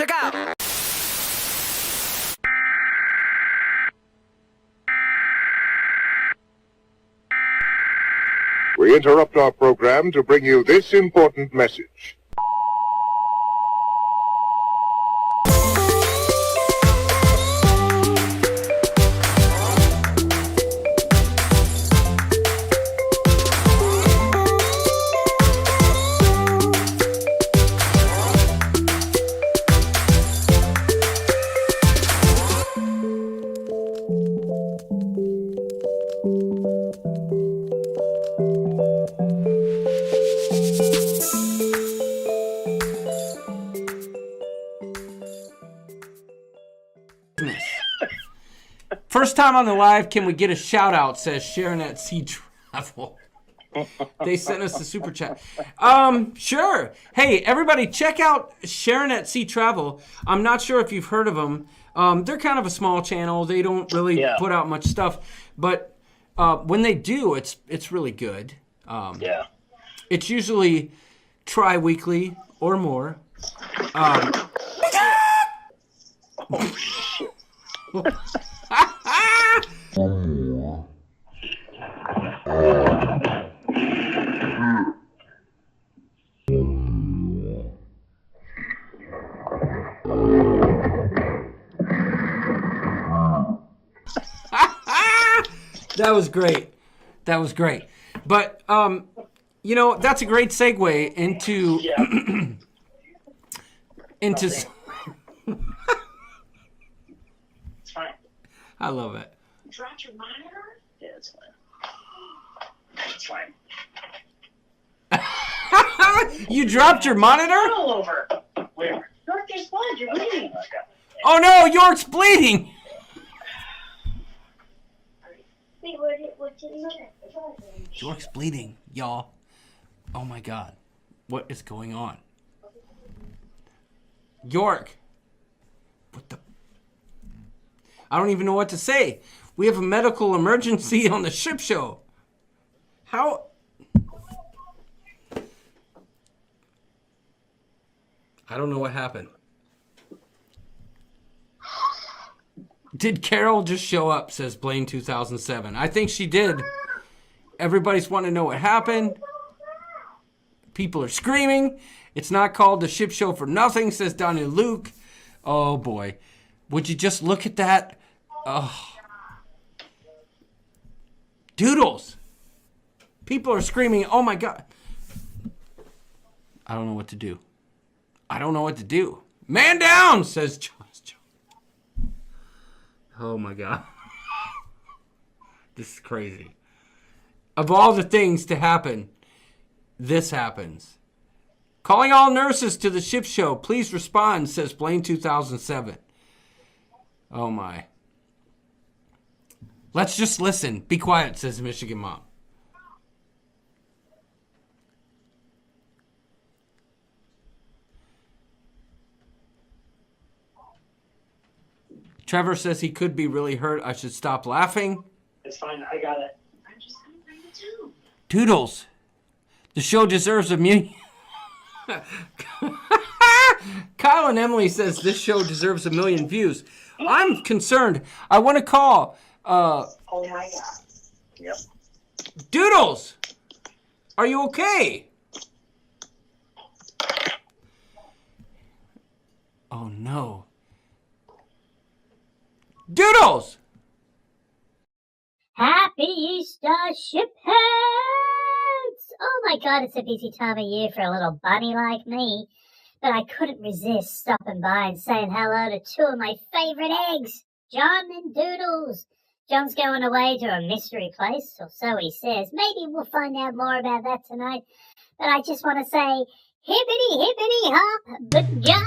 Check out. We interrupt our program to bring you this important message. First time on the live, can we get a shout out, says Sharon at Sea Travel. They sent us the super chat. Sure. Hey, everybody, check out Sharon at Sea Travel. I'm not sure if you've heard of them. They're kind of a small channel. They don't really put out much stuff. But when they do, it's really good. It's usually tri-weekly or more. Oh, shit. That was great. That was great. But, you know, that's a great segue into... into... It's fine. I love it. You dropped your monitor? Yeah, it's fine. It's fine. You dropped your monitor? All over. Where? York, there's blood. You're bleeding. Oh, no, York's bleeding. York's bleeding, y'all. Oh, my God. What is going on? York. What the... I don't even know what to say. We have a medical emergency on the ship show. How... I don't know what happened. Did Carol just show up, says Blaine 2007. I think she did. Everybody's wanting to know what happened. People are screaming. It's not called the ship show for nothing, says Donnie Luke. Oh, boy. Would you just look at that? Oh. Doodles. People are screaming, oh, my God. I don't know what to do. I don't know what to do. Man down, says Josh. Oh, my God. This is crazy. Of all the things to happen, this happens. Calling all nurses to the ship show. Please respond, says Blaine 2007. Oh, my. Let's just listen. Be quiet, says Michigan Mom. Trevor says he could be really hurt. I should stop laughing. It's fine. I got it. I'm just going to bring it too. Toodles. The show deserves a million. Kyle and Emily says this show deserves 1 million views. I'm concerned. I want to call. Oh, my God. Yep. Doodles. Are you okay? Oh, no. Doodles! Happy Easter, shipheads! Oh my God, it's a busy time of year for a little bunny like me. But I couldn't resist stopping by and saying hello to two of my favorite eggs, John and Doodles. John's going away to a mystery place, or so he says. Maybe we'll find out more about that tonight. But I just want to say, hippity hippity hop, but John!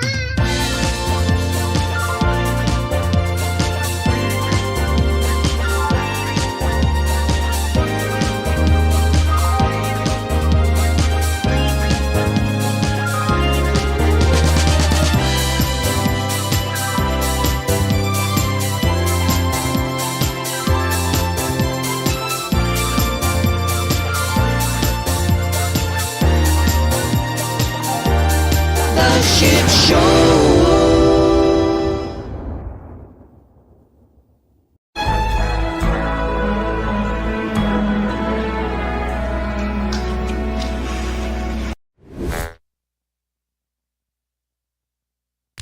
Ship Show.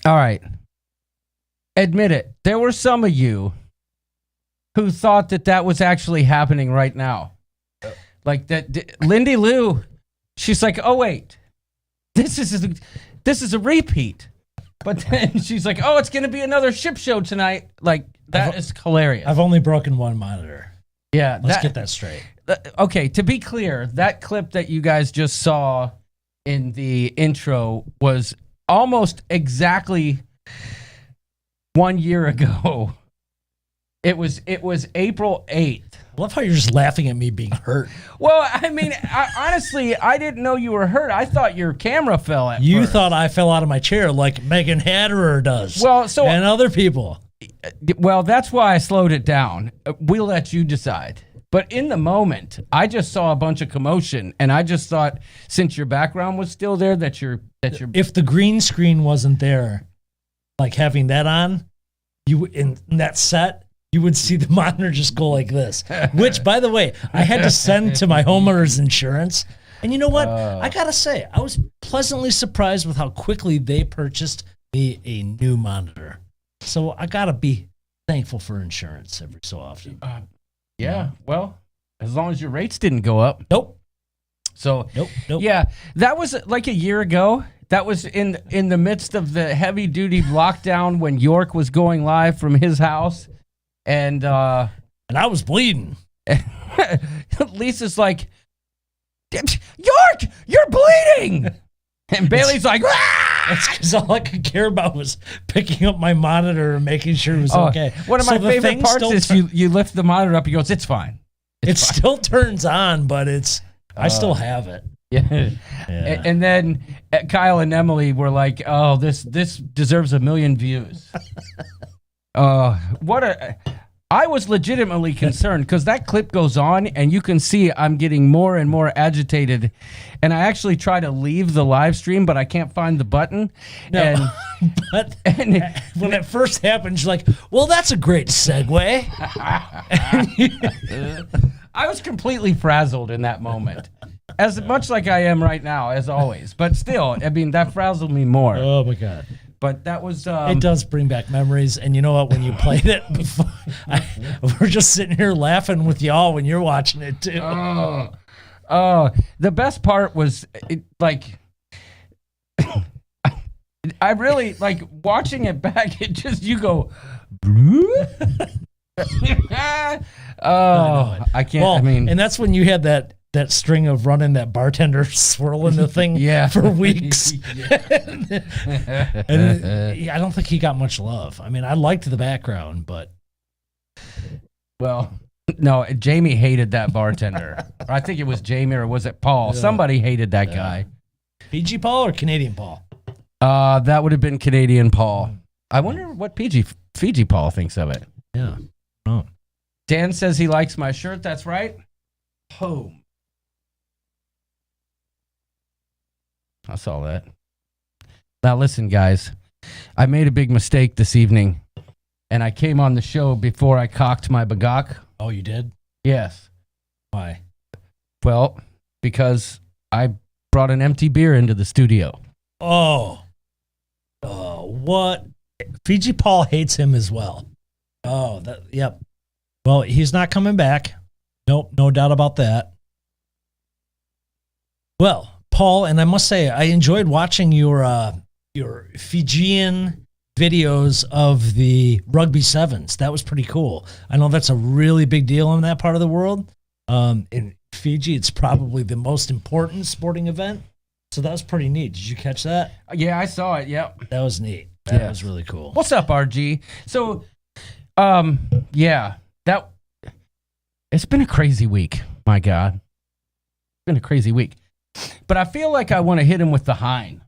All right. Admit it. There were some of you who thought that was actually happening right now. Like that. Lindy Lou, she's like, oh, wait. This is a repeat. But then she's like, oh, it's going to be another ship show tonight. Like, that is hilarious. I've only broken one monitor. Yeah. Let's get that straight. Okay, to be clear, that clip that you guys just saw in the intro was almost exactly 1 year ago. It was April 8th. I love how you're just laughing at me being hurt. Well, I mean, honestly, I didn't know you were hurt. I thought your camera fell at You first. thought I fell out of my chair like Megan Hatterer does. Well, so and other people. Well, that's why I slowed it down. We'll let you decide. But in the moment, I just saw a bunch of commotion, and I just thought, since your background was still there, that you're. If the green screen wasn't there, like having that on, you in that set, you would see the monitor just go like this. Which, by the way, I had to send to my homeowner's insurance. And you know what? I gotta say, I was pleasantly surprised with how quickly they purchased me a new monitor. So I gotta be thankful for insurance every so often. Yeah, well, as long as your rates didn't go up. Nope. So, Nope. yeah, that was like a year ago. That was in the midst of the heavy-duty lockdown when York was going live from his house. And I was bleeding. Lisa's like, York, you're bleeding! And Bailey's like, ah! That's because all I could care about was picking up my monitor and making sure it was okay. One of my favorite parts is you lift the monitor up, he goes, it's fine. It fine. still turns on, but I still have it. Yeah. And then Kyle and Emily were like, oh, this deserves 1 million views. I was legitimately concerned because that clip goes on and you can see I'm getting more and more agitated. And I actually try to leave the live stream, but I can't find the button. No, but when it first happened, you're like, well, that's a great segue. I was completely frazzled in that moment. As much like I am right now, as always. But still, I mean, that frazzled me more. Oh, my God. But that was... it does bring back memories. And you know what? When you played it before, we're just sitting here laughing with y'all when you're watching it, too. The best part was, I really, like, watching it back, it just, you go... I can't, well, I mean... And that's when you had that string of running that bartender swirling the thing for weeks. And I don't think he got much love. I mean, I liked the background, but... Well, no, Jamie hated that bartender. I think it was Jamie or was it Paul? Yeah. Somebody hated that guy. Fiji Paul or Canadian Paul? That would have been Canadian Paul. I wonder what Fiji Paul thinks of it. Yeah. Oh. Dan says he likes my shirt. That's right. Home. I saw that. Now listen, guys. I made a big mistake this evening, and I came on the show before I cocked my bagok. Oh, you did? Yes. Why? Well, because I brought an empty beer into the studio. Oh, what? Fiji Paul hates him as well. Oh, yep. Well, he's not coming back. Nope, no doubt about that. Well, Paul, and I must say, I enjoyed watching your Fijian videos of the rugby sevens. That was pretty cool. I know that's a really big deal in that part of the world. In Fiji, it's probably the most important sporting event. So that was pretty neat. Did you catch that? Yeah, I saw it. Yep. That was neat. That was really cool. What's up, RG? So, yeah, it's been a crazy week. My God. It's been a crazy week. But I feel like I want to hit him with the hind.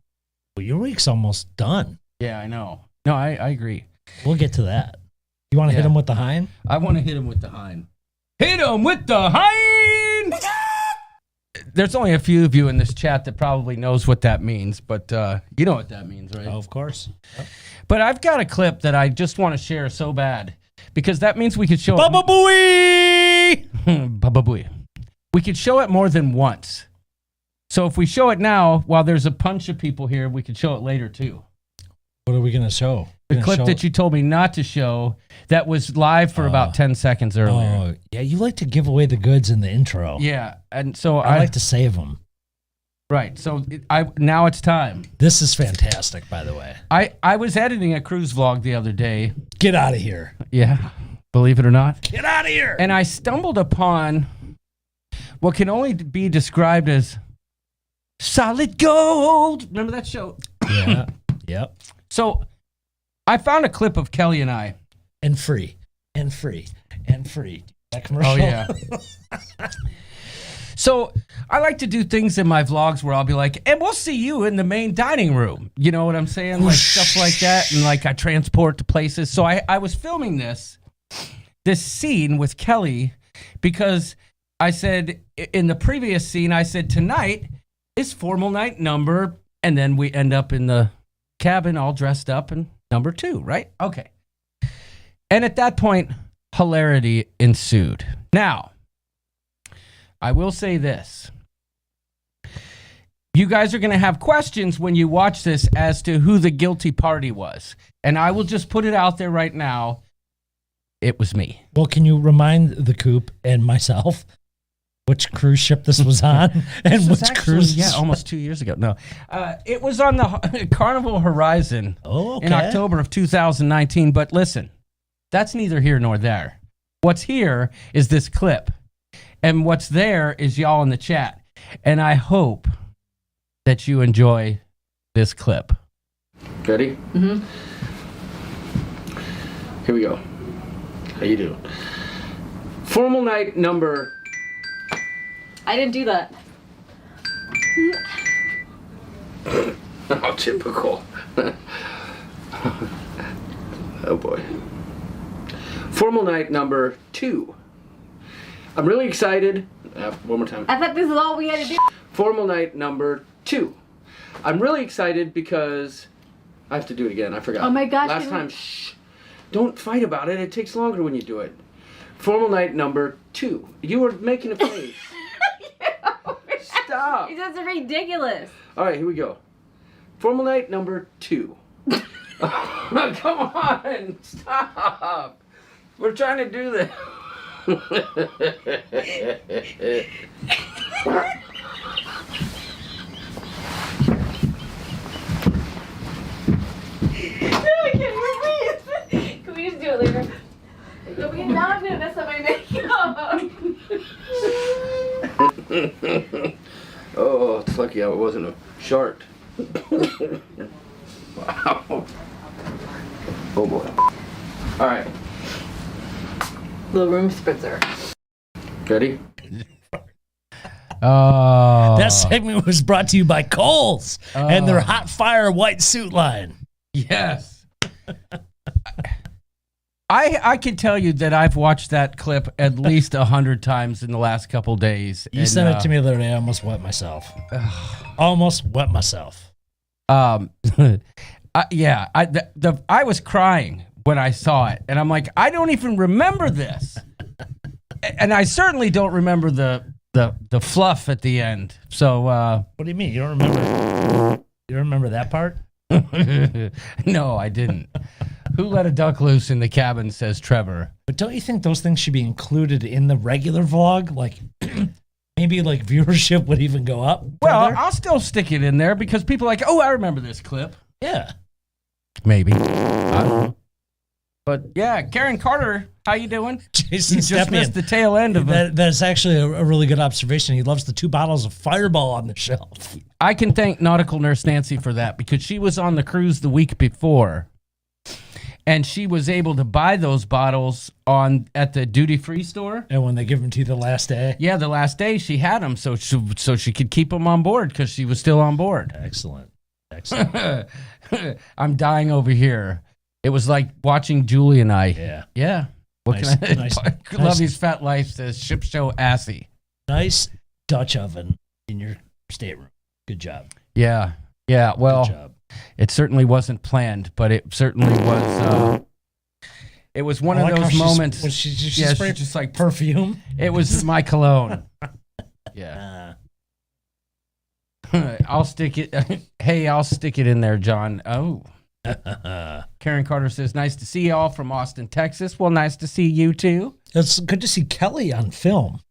Well, your week's almost done. Yeah, I know. No, I agree. We'll get to that. You want to hit him with the hind? I want to hit him with the hind. Hit him with the hind! There's only a few of you in this chat that probably knows what that means, but you know what that means, right? Oh, of course. Yep. But I've got a clip that I just want to share so bad because that means we could show Baba Booey! Baba Booey. We could show it more than once. So if we show it now, while there's a bunch of people here, we could show it later too. What are we gonna show? The clip that you told me not to show that was live for about 10 seconds earlier. Oh, yeah, you like to give away the goods in the intro. Yeah, and so I like to save them. Right, so now it's time. This is fantastic, by the way. I was editing a cruise vlog the other day. Get out of here. Yeah, believe it or not. Get out of here. And I stumbled upon what can only be described as solid gold. Remember that show? Yeah. Yep. So I found a clip of Kelly and I. And free. That commercial. Oh, yeah. So I like to do things in my vlogs where I'll be like, and we'll see you in the main dining room. You know what I'm saying? Like stuff like that. And like I transport to places. So I was filming this scene with Kelly because I said in the previous scene, I said tonight is formal night number. And then we end up in the cabin all dressed up and number 2, right? Okay. And at that point, hilarity ensued. Now, I will say this. You guys are going to have questions when you watch this as to who the guilty party was. And I will just put it out there right now. It was me. Well, can you remind the coop and myself which cruise ship this was on? And which cruise? Yeah, almost 2 years ago. No. It was on the Carnival Horizon in October of 2019. But listen, that's neither here nor there. What's here is this clip. And what's there is y'all in the chat. And I hope that you enjoy this clip. Ready? Mm-hmm. Here we go. How you doing? Formal night number... I didn't do that. Oh, typical. Oh, boy. Formal night number 2. I'm really excited. One more time. I thought this is all we had to do. Formal night number 2. I'm really excited because I have to do it again. I forgot. Oh my gosh. Last time, shh. Don't fight about it. It takes longer when you do it. Formal night number 2. You were making a face. Stop. It's just ridiculous. All right, here we go. Formal night number 2. Come on. Stop. We're trying to do this. Can we just do it later? Now I'm gonna mess up my makeup. Oh, it's lucky I wasn't a shark. Wow. Oh boy. All right. The room spritzer. Ready? Oh. That segment was brought to you by Kohl's and their hot fire white suit line. Yes. I can tell you that I've watched that clip at least 100 times in the last couple days. You sent it to me the other day. I almost wet myself. Yeah. I was crying when I saw it, and I'm like, I don't even remember this, and I certainly don't remember the fluff at the end. So, what do you mean? You don't remember? You don't remember that part? No, I didn't. Who let a duck loose in the cabin, says Trevor. But don't you think those things should be included in the regular vlog? Like, maybe like viewership would even go up? Well, I'll still stick it in there because people are like, oh, I remember this clip. Yeah. Maybe. I don't know. But yeah, Karen Carter, how you doing? Jason you just missed the tail end of it. That's actually a really good observation. He loves the 2 bottles of Fireball on the shelf. I can thank Nautical Nurse Nancy for that because she was on the cruise the week before, and she was able to buy those bottles at the duty-free store. And when they give them to you the last day? Yeah, the last day she had them, so she could keep them on board because she was still on board. Excellent. I'm dying over here. It was like watching Julie and I. Yeah. Yeah. What nice, can I nice, Love his fat life, says Ship Show Assy. Nice Dutch oven in your stateroom. Good job. Yeah. Yeah. Well, good job. It certainly wasn't planned, but it certainly was. It was one of those moments. She just like perfume. It was my cologne. Yeah. I'll stick it. Hey, I'll stick it in there, John. Oh, Karen Carter says, nice to see y'all from Austin, Texas. Well, nice to see you too. It's good to see Kelly on film.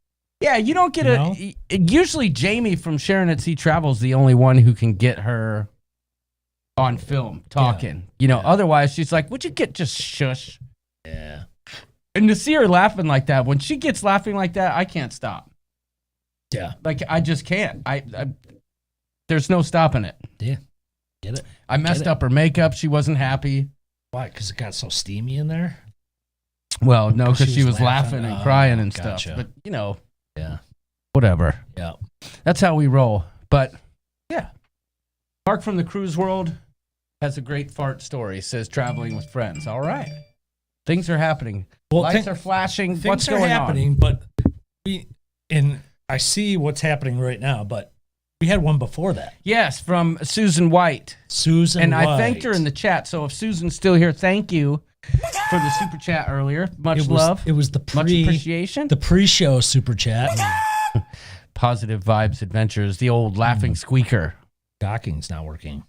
Yeah, you don't get usually Jamie from Sharon at Sea Travel is the only one who can get her on film talking. Otherwise she's like, would you just shush? Yeah. And to see her laughing like that, when she gets laughing like that, I can't stop. Yeah. Like, I just can't. I there's no stopping it. Yeah. Get it? I messed up her makeup. She wasn't happy. Why? Because it got so steamy in there? Well, no, because she was laughing and crying and gotcha. stuff. But, Yeah. whatever. Yeah. That's how we roll. But, yeah. Mark from the cruise world has a great fart story. Says traveling with friends. All right. Things are happening. Well, Lights are flashing. Things What's are going happening, on? but I see what's happening right now, but we had one before that. Yes, from Susan White. Susan White. I thanked her in the chat. So if Susan's still here, thank you for the super chat earlier. Much love. It was the much appreciation. The pre-show super chat. Positive Vibes Adventures, the old laughing squeaker. Docking's not working.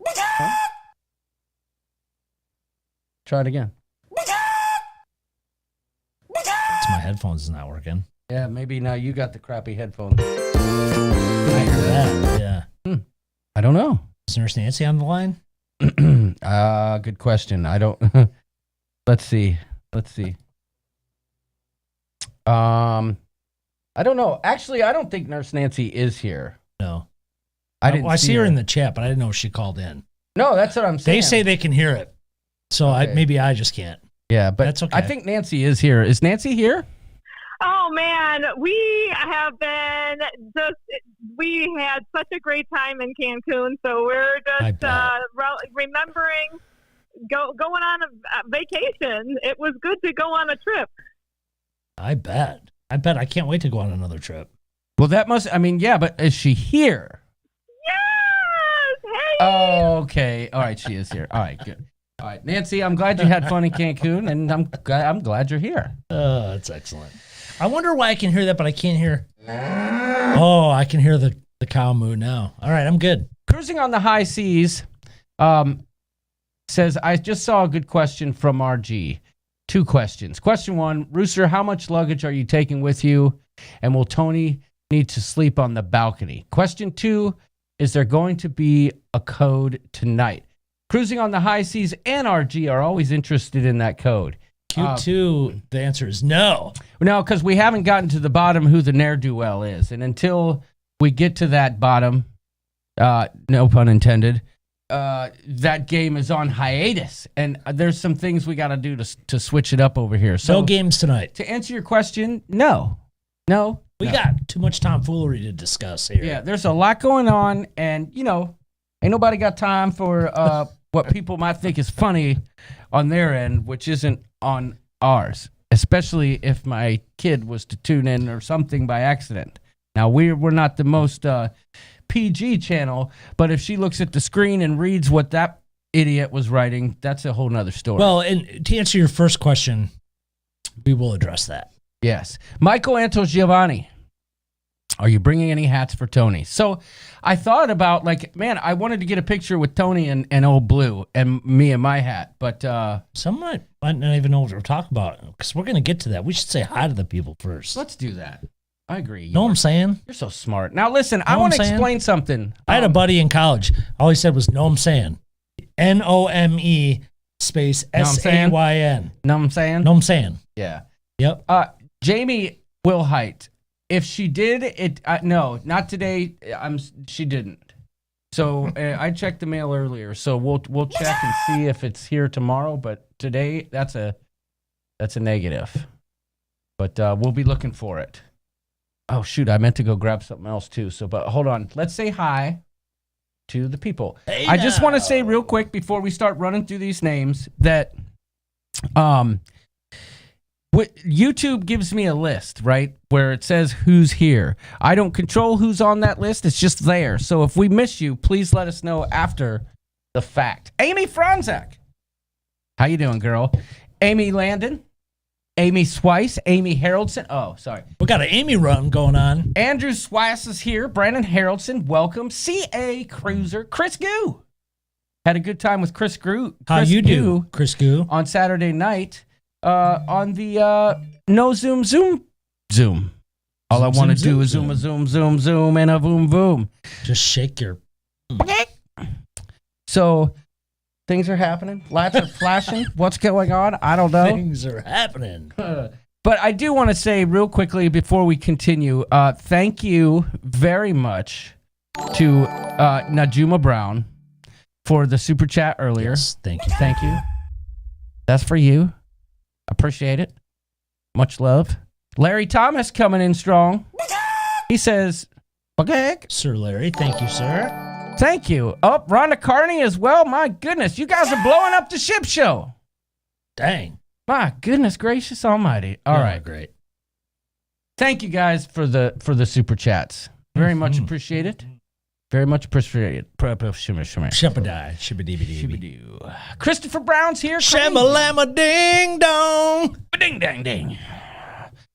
Huh? Try it again. It's my headphones is not working. Yeah, maybe now you got the crappy headphones. I hear that. Yeah. I don't know. Is Nurse Nancy on the line? Good question. I don't. Let's see. I don't know. Actually, I don't think Nurse Nancy is here. No. I see her in the chat, but I didn't know she called in. No, that's what I'm saying. They say they can hear it, so Okay. maybe I just can't. Yeah, but That's okay. I think Nancy is here. Is Nancy here? Oh man, we had such a great time in Cancun, so we're just remembering going on a vacation. It was good to go on a trip. I bet. I can't wait to go on another trip. Well, but is she here? Yes! Hey! Oh, okay. All right, she is here. All right, good. All right, Nancy, I'm glad you had fun in Cancun, and I'm glad you're here. Oh, that's excellent. I wonder why I can hear that, but I can't hear. Oh, I can hear the cow moo now. All right, I'm good. Cruising on the high seas says, I just saw a good question from RG. 2 questions. Question 1, Rooster, how much luggage are you taking with you? And will Tony need to sleep on the balcony? Question 2, is there going to be a code tonight? Cruising on the high seas and RG are always interested in that code. Q2, the answer is no. No, because we haven't gotten to the bottom who the ne'er-do-well is. And until we get to that bottom, no pun intended, that game is on hiatus. And there's some things we got to do to switch it up over here. So no games tonight. To answer your question, no. We got too much tomfoolery to discuss here. Yeah, there's a lot going on. And, ain't nobody got time for what people might think is funny on their end, which isn't on ours, especially if my kid was to tune in or something by accident. Now, we're not the most PG channel, but if she looks at the screen and reads what that idiot was writing, that's a whole nother story. Well, and to answer your first question, we will address that. Yes. Michael Anto Giovanni, are you bringing any hats for Tony? So I thought about, I wanted to get a picture with Tony and old Blue and me in my hat, but some might not even know what we're talking about, because we're going to get to that. We should say hi to the people first. Let's do that. I agree. Know what I'm saying? You're so smart. Now, listen, I want to explain something. I had a buddy in college. All he said was, know what I'm saying? Nome space SAYN. Know what I'm saying? Know what I'm saying? Yeah. Yep. Jamie Wilhite, if she did it, no, not today. She didn't. So I checked the mail earlier. So we'll check and see if it's here tomorrow. But today, that's a negative. But we'll be looking for it. Oh shoot! I meant to go grab something else too. But hold on. Let's say hi to the people. Hey I just want to say real quick before we start running through these names that YouTube gives me a list, right, where it says who's here. I don't control who's on that list. It's just there. So if we miss you, please let us know after the fact. Amy Franzak. How you doing, girl? Amy Landon. Amy Swice. Amy Haroldson. Oh, sorry. We got an Amy run going on. Andrew Swice is here. Brandon Haroldson, welcome. C.A. Cruiser. Chris Goo. Had a good time with Chris Goo. How you do, Chris Goo? On Saturday night on the no Zoom. All I want to do is zoom, and a boom, boom. Just shake your... So, things are happening. Lights are flashing. What's going on? I don't know. Things are happening. But I do want to say real quickly before we continue, thank you very much to Najuma Brown for the super chat earlier. Yes, thank you. Thank you. That's for you. Appreciate it. Much love. Larry Thomas coming in strong. He says, Sir Larry, thank you, sir. Thank you. Oh, Rhonda Carney as well. My goodness, you guys are blowing up the ship show. Dang. My goodness gracious almighty. All right. Great. Thank you guys for the super chats. Very much appreciate it. Very much appreciate it. Shibadee. Christopher Brown's here. Shamalama ding dong. Ding dang ding.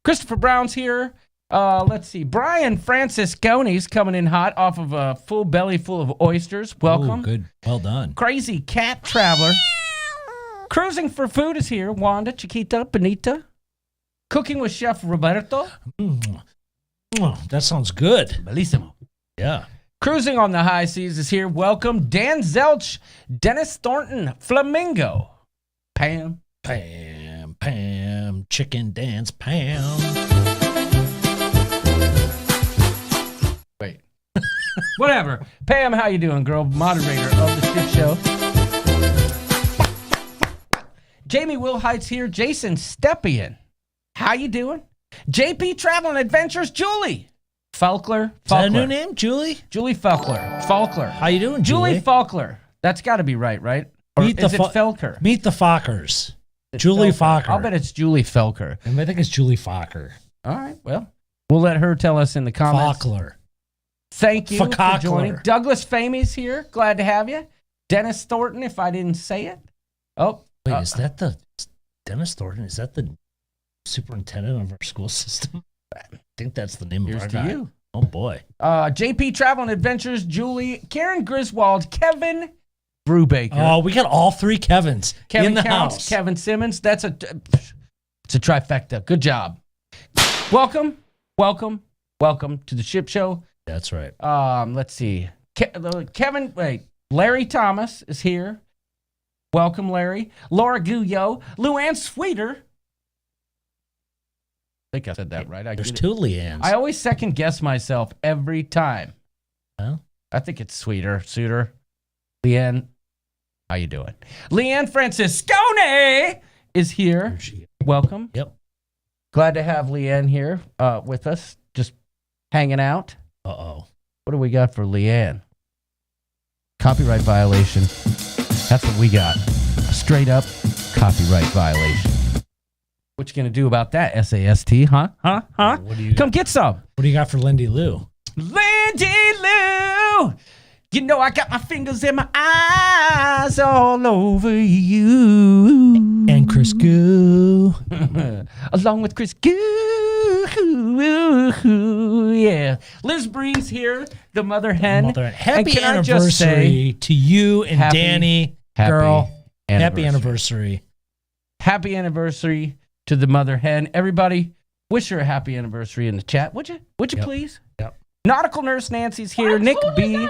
Christopher Brown's here. Let's see. Brian Francisconi's coming in hot off of a full belly full of oysters. Welcome. Ooh, good. Well done. Crazy Cat Traveler. Cruising for Food is here. Wanda, Chiquita, Benita. Cooking with Chef Roberto. That sounds good. Bellissimo. Yeah. Cruising on the high seas is here. Welcome. Dan Zelch, Dennis Thornton, Flamingo. Pam. Chicken dance, Pam. Wait. Whatever. Pam, how you doing, girl? Moderator of the ship show. Jamie Wilhite's here. Jason Stepien. How you doing? JP Traveling Adventures, Julie. Faulkner. Is that a new name? Julie? Julie Faulkner. How you doing, Julie Faulkner. That's got to be right? Or is it Felker? Meet the Fockers. Julie Fokker. I'll bet it's Julie Felker. I think it's Julie Fokker. All right, well, we'll let her tell us in the comments. Fockler. Thank you for Fockler. joining. Douglas Famey's here. Glad to have you. Dennis Thornton, if I didn't say it. Oh. Wait, is that the Dennis Thornton? Is that the superintendent of our school system? I think that's the name of our guy. You. Oh, boy. JP Traveling Adventures, Julie, Karen Griswold, Kevin Brubaker. Oh, we got all three Kevins Kevin in the Counts, house. Kevin Simmons. It's a trifecta. Good job. Welcome to the ship show. That's right. Let's see. Larry Thomas is here. Welcome, Larry. Laura Guyot, Luann Sweeter. I think I said that right. There's two Leannes. I always second guess myself every time. Well, I think it's Suitor. Leanne, how you doing? Leanne Franciscone is here. Welcome. Yep. Glad to have Leanne here with us, just hanging out. Uh-oh. What do we got for Leanne? Copyright violation. That's what we got. A straight up copyright violation. What you gonna do about that, SAST, huh? Come get some. What do you got for Lindy Lou? Lindy Lou! You know I got my fingers and my eyes all over you. And Chris Goo. Along with Chris Goo. Yeah. Liz Breeze here, the mother hen. Happy anniversary to you and Danny. Girl. Happy anniversary. Happy anniversary to the mother hen. Everybody, wish her a happy anniversary in the chat. Would you please? Yep. Nautical Nurse Nancy's here. Nick B.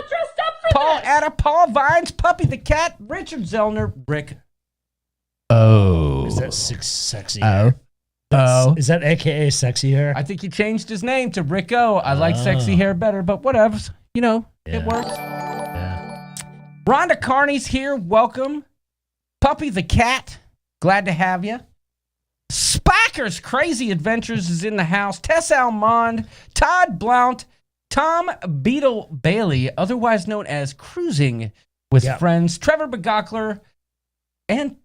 Paul Atta, Paul Vines, Puppy the Cat, Richard Zellner, Rick. Oh. Is that sexy hair? Is that AKA sexy hair? I think he changed his name to Rick-O. I like sexy hair better, but whatever. It works. Yeah. Rhonda Carney's here. Welcome. Puppy the Cat. Glad to have you. Spacker's Crazy Adventures is in the house. Tess Almond, Todd Blount, Tom Beetle Bailey, otherwise known as Cruising with Friends, Trevor Begockler, and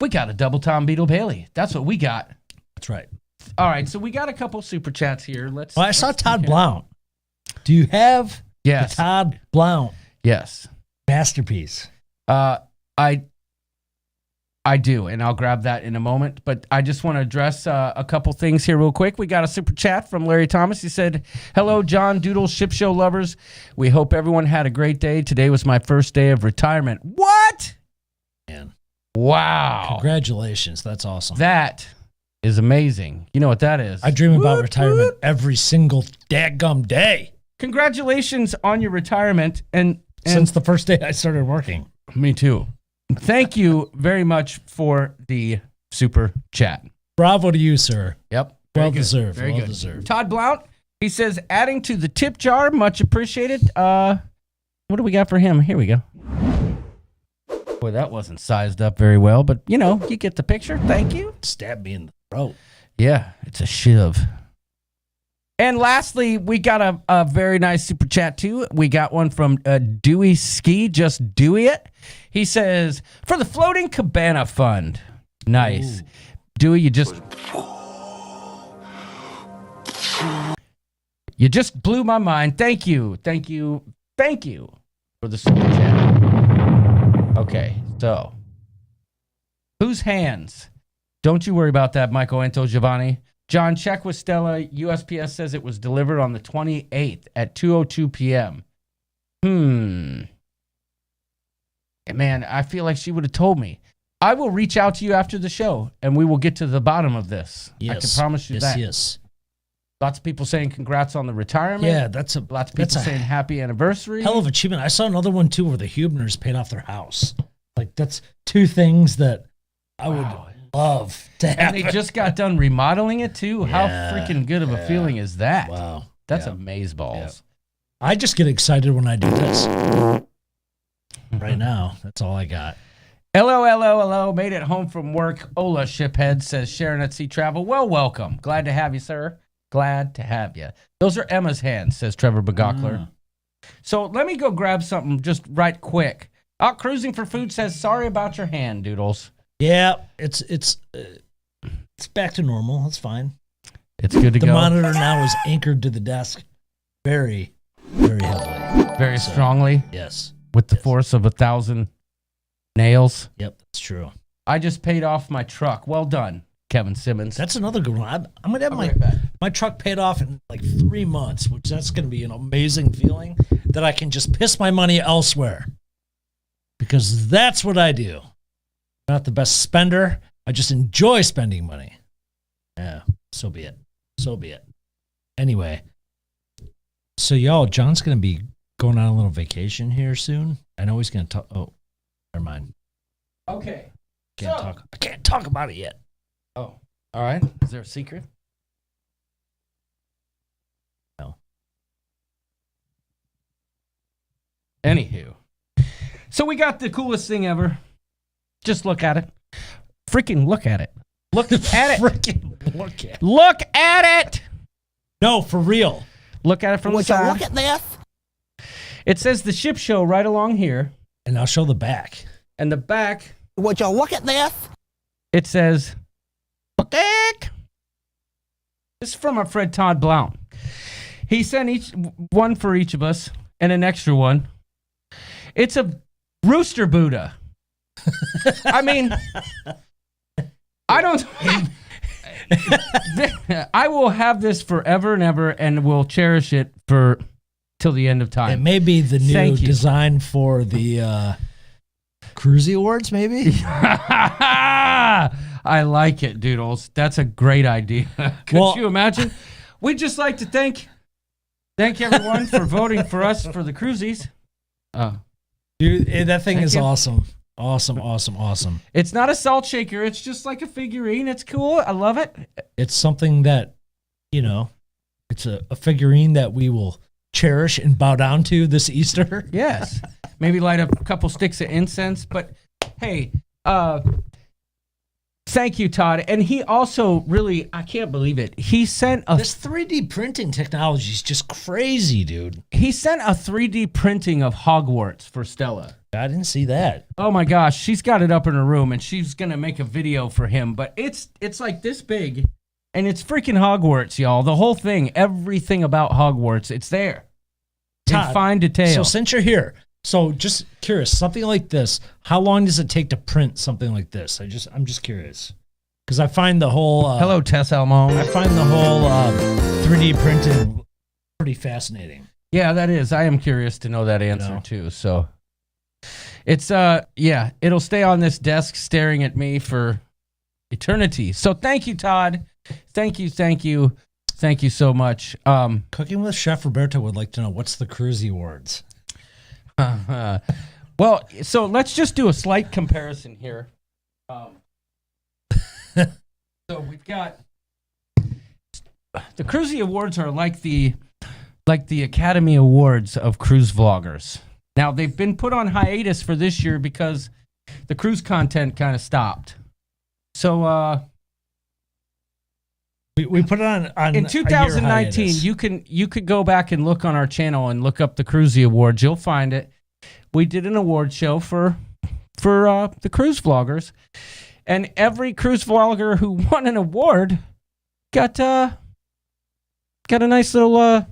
we got a double Tom Beetle Bailey. That's what we got. That's right. All right, so we got a couple super chats here. I saw Todd Blount. Do you have the Todd Blount? Yes. Masterpiece. I I do, and I'll grab that in a moment. But I just want to address a couple things here real quick. We got a super chat from Larry Thomas. He said, hello, John Doodle Ship Show lovers. We hope everyone had a great day. Today was my first day of retirement. What? Man. Wow. Congratulations. That's awesome. That is amazing. You know what that is? I dream about retirement every single dadgum day. Congratulations on your retirement. And since the first day I started working. Me too. Thank you very much for the super chat. Bravo to you, sir. Yep. Well deserved. Very well good. deserved. Todd Blount, he says, adding to the tip jar, much appreciated. What do we got for him? Here we go. Boy, that wasn't sized up very well, but you know, you get the picture. Thank you. Stab me in the throat. Yeah, it's a shiv. And lastly, we got a very nice super chat too. We got one from Dewey Ski, just Dewey it. He says, for the Floating Cabana Fund. Nice. Ooh. Dewey, you just blew my mind. Thank you. Thank you. Thank you for the super chat. Okay, so whose hands? Don't you worry about that, Michael Anto Giovanni. John, check with Stella. USPS says it was delivered on the 28th at 2:02 p.m. Man, I feel like she would have told me. I will reach out to you after the show, and we will get to the bottom of this. Yes. I can promise you that. Yes. Lots of people saying congrats on the retirement. Yeah, lots of people saying happy anniversary. Hell of achievement. I saw another one, too, where the Hubners paid off their house. Like, that's two things that I would love to have. And they just got done remodeling it too. How freaking good of a feeling is that? Wow. That's amazeballs. Yeah. I just get excited when I do this. Right now, that's all I got. Hello. Made it home from work. Ola Shiphead says, Sharon at Sea Travel. Well, welcome. Glad to have you, sir. Glad to have you. Those are Emma's hands, says Trevor Begokler. So let me go grab something just right quick. Out Cruising for Food says, sorry about your hand, Doodles. Yeah, it's back to normal. That's fine. It's good to go. The monitor now is anchored to the desk very, very heavily. Very strongly? Yes. With the force of 1,000 nails? Yep, that's true. I just paid off my truck. Well done, Kevin Simmons. That's another good one. I'm going to have my truck paid off in like 3 months, which that's going to be an amazing feeling that I can just piss my money elsewhere. Because that's what I do. Not the best spender. I just enjoy spending money. Yeah, so be it. So be it. Anyway, so y'all, John's going to be going on a little vacation here soon. I know he's going to talk. Oh, never mind. Okay. I can't talk about it yet. Oh, all right. Is there a secret? No. Anywho. So we got the coolest thing ever. Just look at it. Freaking look at it. Look at it. Freaking look at it. Look at it. No, for real. Look at it from the side. Look at this. It says the ship show right along here. And I'll show the back. And the back. Would you look at this? It says, this is from our friend Todd Blount. He sent one for each of us and an extra one. It's a rooster Buddha. I mean, I don't. I will have this forever and ever, and will cherish it for till the end of time. It may be the new design for the Cruisy Awards, maybe. I like it, Doodles. That's a great idea. Could you imagine? We'd just like to thank everyone for voting for us for the Cruisies. Dude, that thing is awesome. Awesome. It's not a salt shaker. It's just like a figurine. It's cool. I love it. It's something that, it's a figurine that we will cherish and bow down to this Easter. Yes. Maybe light up a couple sticks of incense. But, hey, thank you, Todd. And he also really, I can't believe it. He sent this 3D printing technology is just crazy, dude. He sent a 3D printing of Hogwarts for Stella. I didn't see that. Oh my gosh, she's got it up in her room, and she's gonna make a video for him. But it's like this big, and it's freaking Hogwarts, y'all. The whole thing, everything about Hogwarts, it's there. Todd, in fine detail. So since you're here, So just curious, something like this, how long does it take to print something like this? I'm just curious. Because I find the whole Hello, Tess Almo. I find the whole 3D printing pretty fascinating. Yeah, that is. I am curious to know that answer too. So it's it'll stay on this desk staring at me for eternity. So thank you, Todd. Thank you so much. Cooking with Chef Roberto would like to know, what's the Cruzy Awards? Well, so let's just do a slight comparison here. So we've got the Cruzy Awards are like the Academy Awards of cruise vloggers. Now they've been put on hiatus for this year because the cruise content kind of stopped. So we put it on in 2019. You could go back and look on our channel and look up the Cruzy Awards. You'll find it. We did an award show for the cruise vloggers, and every cruise vlogger who won an award got a nice little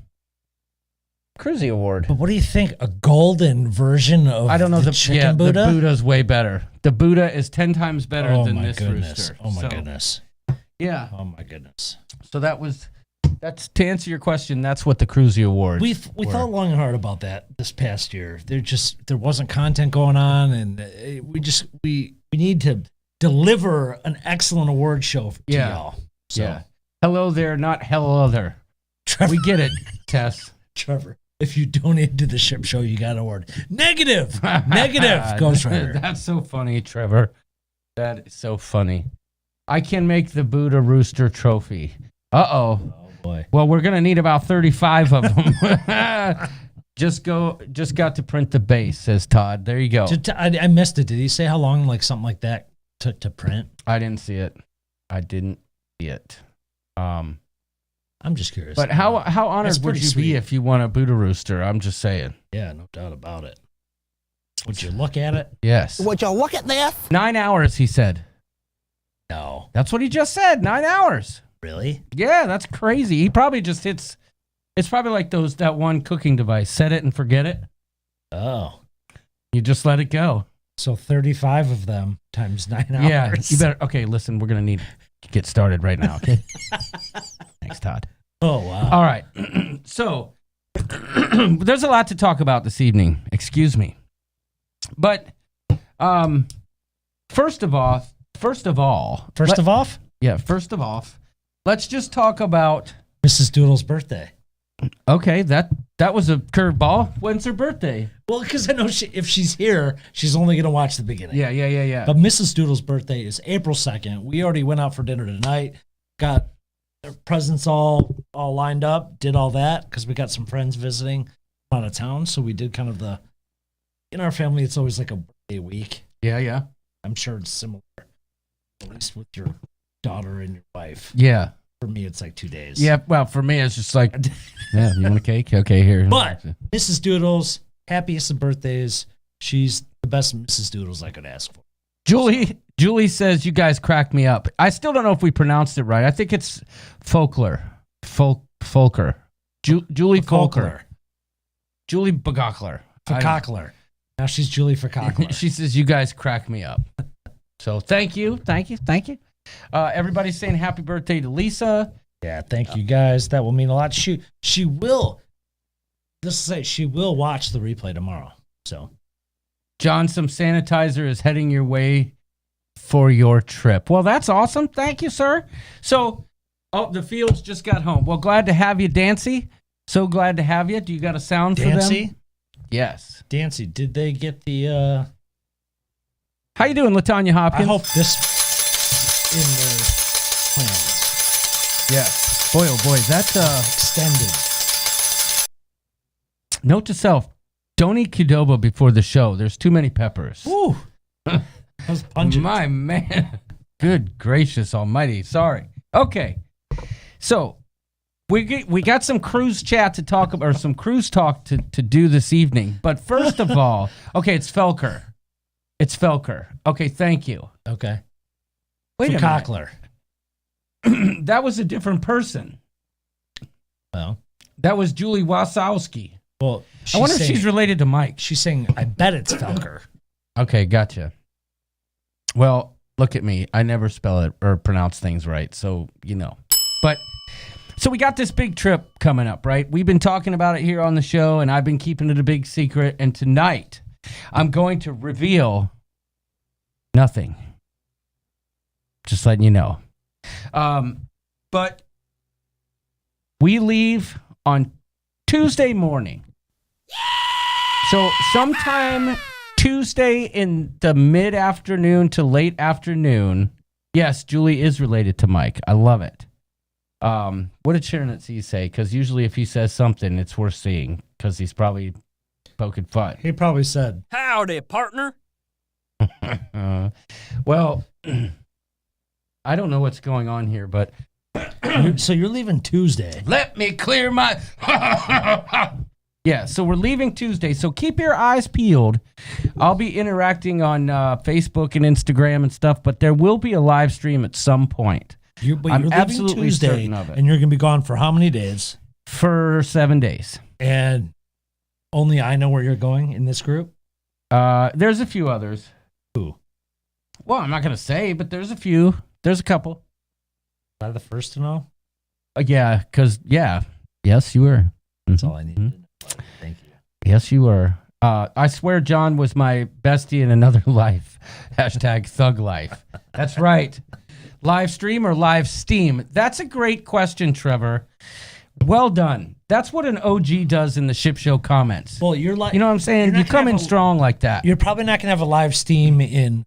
Cruzy Award. But what do you think? A golden version of I don't know, the chicken Buddha? The Buddha's way better. The Buddha is 10 times better than this goodness. rooster. Oh my goodness. Yeah. Oh my goodness. So that's to answer your question. That's what the Cruzy Award. We thought long and hard about that this past year. There wasn't content going on, and we need to deliver an excellent award show to y'all. So. Yeah. Hello there, not hello there. Trevor, we get it, Tess. Trevor, if you donate to the ship show, you got an award. Negative Ghost Rider. That's so funny, Trevor. That is so funny. I can make the Buddha Rooster trophy. Uh-oh. Oh, boy. Well, we're going to need about 35 of them. Just got to print the base, says Todd. There you go. I missed it. Did he say how long, like something like that, took to print? I didn't see it. I'm just curious. But how honored would you be if you won a Buddha Rooster? I'm just saying. Yeah, no doubt about it. Would you look at it? Yes. Would you look at this? 9 hours, he said. No. That's what he just said. 9 hours. Really? Yeah, that's crazy. He probably just hits. It's probably like that one cooking device. Set it and forget it. Oh. You just let it go. So 35 of them times 9 hours. Yeah, you better. Okay, listen, we're going to need to get started right now, okay? Thanks, Todd. Oh, wow. All right. So there's a lot to talk about this evening. Excuse me. But first of all, let's just talk about Mrs. Doodle's birthday. Okay, that was a curveball. When's her birthday? Well, because I know if she's here, she's only going to watch the beginning. Yeah. But Mrs. Doodle's birthday is April 2nd. We already went out for dinner tonight. Got their presents all lined up. Did all that because we got some friends visiting out of town. So we did kind of in our family, it's always like a birthday week. Yeah. I'm sure it's similar, at least with your daughter and your wife. Yeah. For me, it's like 2 days. Yeah, well, for me, it's just like, yeah, you want a cake? Okay, here. But Mrs. Doodles, happiest of birthdays. She's the best Mrs. Doodles I could ask for. Julie says, you guys cracked me up. I still don't know if we pronounced it right. I think it's Folkler. Folker. Julie Folker. Julie Bagakler. Fakakler. Now she's Julie Fakakler. She says, you guys crack me up. So thank you. Everybody's saying happy birthday to Lisa. Yeah, thank you guys. That will mean a lot. She will. She will watch the replay tomorrow. So, John, some sanitizer is heading your way for your trip. Well, that's awesome. Thank you, sir. So, the Fields just got home. Well, glad to have you, Dancy. So glad to have you. Do you got a sound for them? Dancy? Yes. Dancy, did they get the? How you doing, LaTanya Hopkins? I hope this in their plans. Yeah. Boy, oh boy, that's extended. Note to self: don't eat Qdoba before the show. There's too many peppers. Ooh, that was pungent. My man. Good gracious almighty. Sorry. Okay. So we got some cruise chat to talk about, or some cruise talk to do this evening. But first of all, okay, it's Felker. It's Felker. Okay, thank you. Okay. Wait a Cockler. That was a different person. Well, that was Julie Wasowski. Well, I wonder if she's related to Mike. She's saying, I bet it's Felker. Okay, gotcha. Well, look at me. I never spell it or pronounce things right, so you know. But so we got this big trip coming up, right? We've been talking about it here on the show, and I've been keeping it a big secret. And tonight, I'm going to reveal nothing. Just letting you know. But we leave on Tuesday morning. So sometime Tuesday in the mid-afternoon to late afternoon. Yes, Julie is related to Mike. I love it. What did Sharon at Sea say? Because usually if he says something, it's worth seeing because he's probably poking fun. He probably said, "Howdy, partner." Well, I don't know what's going on here, but... So you're leaving Tuesday. Let me clear my... Yeah, so we're leaving Tuesday, so keep your eyes peeled. I'll be interacting on Facebook and Instagram and stuff, but there will be a live stream at some point. I'm absolutely certain of it. And you're going to be gone for how many days? For 7 days. And only I know where you're going in this group? There's a few others. Who? Well, I'm not going to say, but there's a few. There's a couple. Am I the first to know? Yeah, because, yes, you were. That's all I needed to know. Thank you. Yes, you were. I swear John was my bestie in another life. Hashtag thug life. That's right. Live stream or live steam? That's a great question, Trevor. Well done. That's what an OG does in the Ship Show comments. Well, you're like, you know what I'm saying? You come in strong like that. You're probably not going to have a live steam in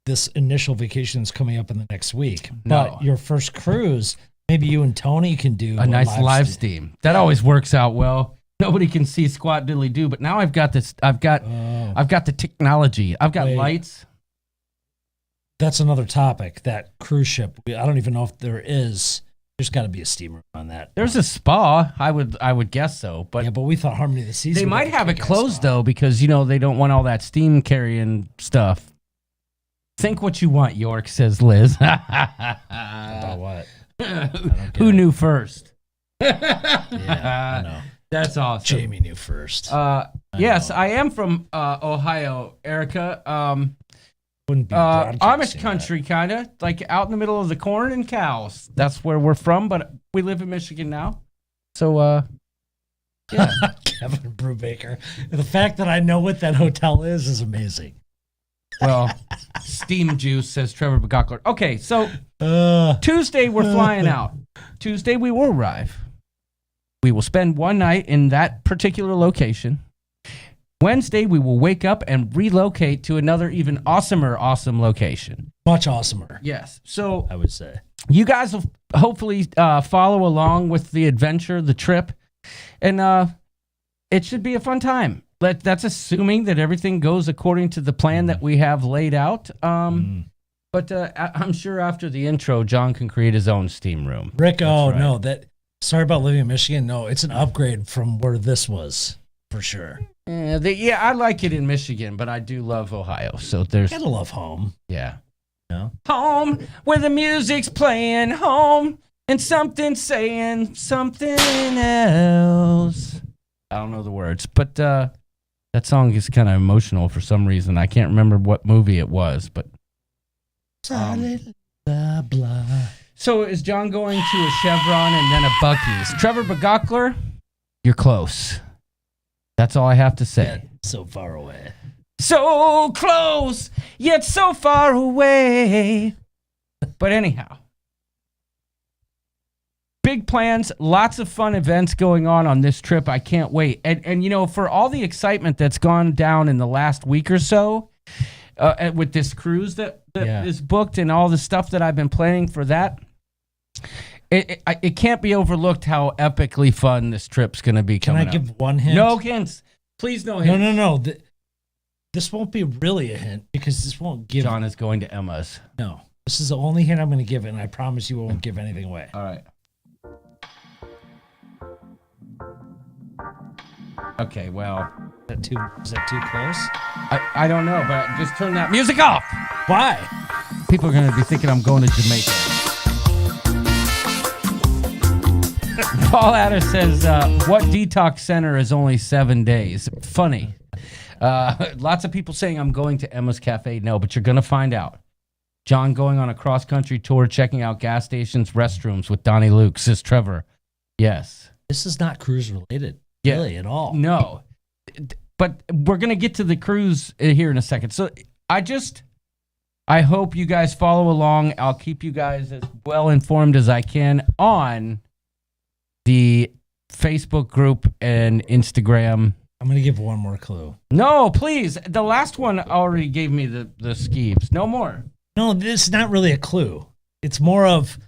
this initial vacation that's coming up in the next week. No. But your first cruise, maybe you and Tony can do a nice live steam. That always works out well. Nobody can see squat diddly do, but now I've got this. I've got the technology. I've got lights. That's another topic. That cruise ship. I don't even know if there is. There's got to be a steam room on that. There's a spa. I would guess so. But yeah, but we thought Harmony of the Seas. They might have it closed though because they don't want all that steam carrying stuff. Think what you want, York, says Liz. About what? Who knew first? Yeah, I know. That's awesome. Jamie knew first. Yes, I am from Ohio, Erica. Wouldn't be Amish country, kind of like out in the middle of the corn and cows. That's where we're from, but we live in Michigan now. So, yeah. Kevin Brubaker. The fact that I know what that hotel is amazing. Well, steam juice, says Trevor Begockler. Okay, so Tuesday we're flying out. Tuesday we will arrive. We will spend one night in that particular location. Wednesday we will wake up and relocate to another even awesome location. Much awesomer. Yes. So I would say you guys will hopefully follow along with the adventure, the trip, and it should be a fun time. That's assuming that everything goes according to the plan that we have laid out. But I'm sure after the intro, John can create his own steam room. Rick, no, sorry about living in Michigan. No, it's an upgrade from where this was, for sure. Yeah, I like it in Michigan, but I do love Ohio. So there's... You gotta love home. Yeah. No? Home, where the music's playing, home, and something saying something else. I don't know the words, but that song is kind of emotional for some reason. I can't remember what movie it was, but... blah, blah. So is John going to a Chevron and then a Buc-ee's? Trevor Begockler, you're close. That's all I have to say. Yeah, so far away. So close, yet so far away. But anyhow, big plans, lots of fun events going on this trip. I can't wait. And for all the excitement that's gone down in the last week or so with this cruise that is booked and all the stuff that I've been planning for that, it can't be overlooked how epically fun this trip's going to be coming up. Can I give one hint? No hints. Please no hints. No. This won't be really a hint because this won't give... John is going to Emma's. No. This is the only hint I'm going to give, and I promise you won't give anything away. All right. Okay, well... Is that too close? I don't know, but just turn that music off. Why? People are going to be thinking I'm going to Jamaica. Paul Addis says, what detox center is only 7 days? Funny. Lots of people saying I'm going to Emma's Cafe. No, but you're going to find out. John going on a cross-country tour, checking out gas stations, restrooms with Donnie Luke, says Trevor. Yes. This is not cruise related, Yeah. really, at all. No. But we're going to get to the cruise here in a second. So I hope you guys follow along. I'll keep you guys as well informed as I can on the Facebook group and Instagram. I'm going to give one more clue. No, please. The last one already gave me the skeeves. No more. No, this is not really a clue. It's more of,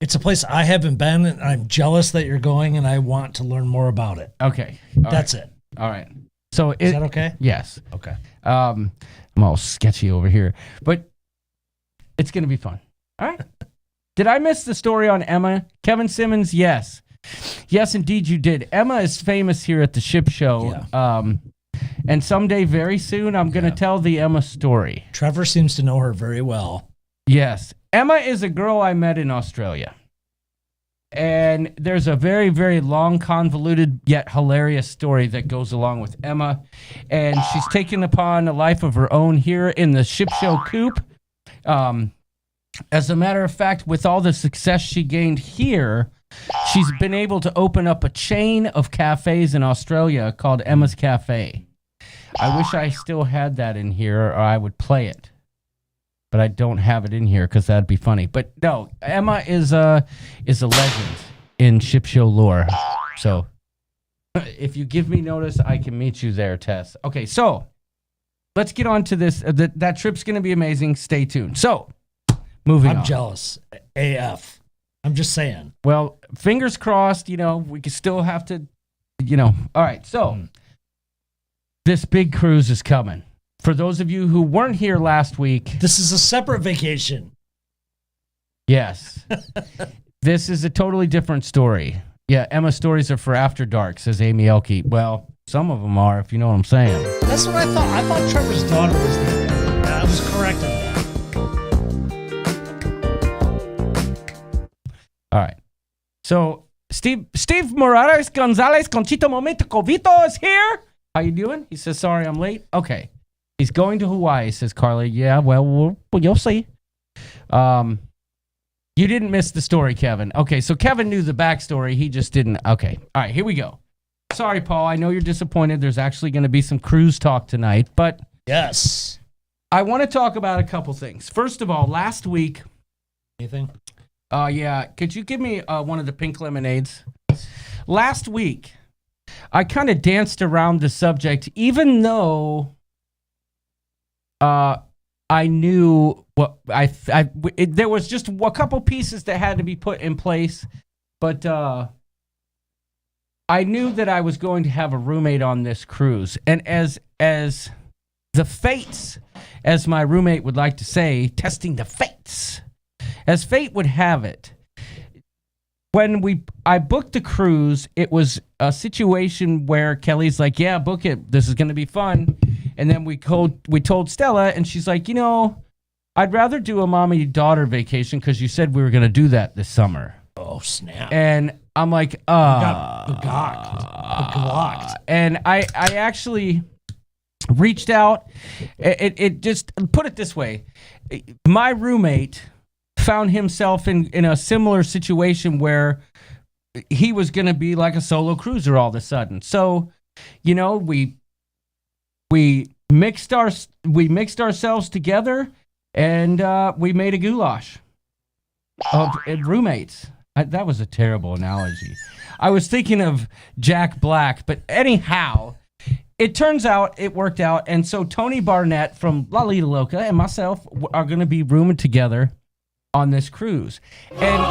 it's a place I haven't been, and I'm jealous that you're going, and I want to learn more about it. Okay. That's it. All right. So Is that okay? Yes. Okay. I'm all sketchy over here, but it's going to be fun. All right. Did I miss the story on Emma? Kevin Simmons, yes. Yes, indeed you did. Emma is famous here at the ship show. Yeah. And someday, very soon, I'm going to tell the Emma story. Trevor seems to know her very well. Yes. Emma is a girl I met in Australia. And there's a very, very long, convoluted, yet hilarious story that goes along with Emma. And she's taken upon a life of her own here in the ship show coop. As a matter of fact, with all the success she gained here, she's been able to open up a chain of cafes in Australia called Emma's Cafe. I wish I still had that in here, or I would play it. But I don't have it in here because that'd be funny. But no, Emma is a legend in ship show lore. So if you give me notice, I can meet you there, Tess. Okay, so let's get on to this. That trip's going to be amazing. Stay tuned. So moving on. I'm jealous. AF. I'm just saying. Well, fingers crossed, we can still have to, All right, so this big cruise is coming. For those of you who weren't here last week. This is a separate vacation. Yes. This is a totally different story. Yeah, Emma's stories are for after dark, says Amy Elke. Well, some of them are, if you know what I'm saying. That's what I thought. I thought Trevor's daughter was there. I was correct on that. All right. So Steve Morales Gonzalez Conchito Momento Covito is here. How you doing? He says, sorry, I'm late. Okay. He's going to Hawaii, says Carly. Yeah, well, you'll see. You didn't miss the story, Kevin. Okay, so Kevin knew the backstory. He just didn't. Okay. All right, here we go. Sorry, Paul. I know you're disappointed. There's actually going to be some cruise talk tonight, but yes, I want to talk about a couple things. First of all, last week. Anything? Yeah. Could you give me one of the pink lemonades? Last week, I kind of danced around the subject, even though I knew what there was just a couple pieces that had to be put in place, but I knew that I was going to have a roommate on this cruise, and as the fates, as my roommate would like to say, testing the fates, as fate would have it, when I booked the cruise, it was a situation where Kelly's like, yeah, book it. This is going to be fun. And then we told Stella, and she's like, I'd rather do a mommy-daughter vacation because you said we were going to do that this summer. Oh, snap. And I'm like, got begocked. And I actually reached out. It just, put it this way. My roommate found himself in a similar situation where he was going to be like a solo cruiser all of a sudden. So, we mixed ourselves together, and we made a goulash of roommates. That was a terrible analogy. I was thinking of Jack Black, but anyhow, it turns out it worked out. And so Tony Barnett from La Lita Loca and myself are going to be rooming together on this cruise. And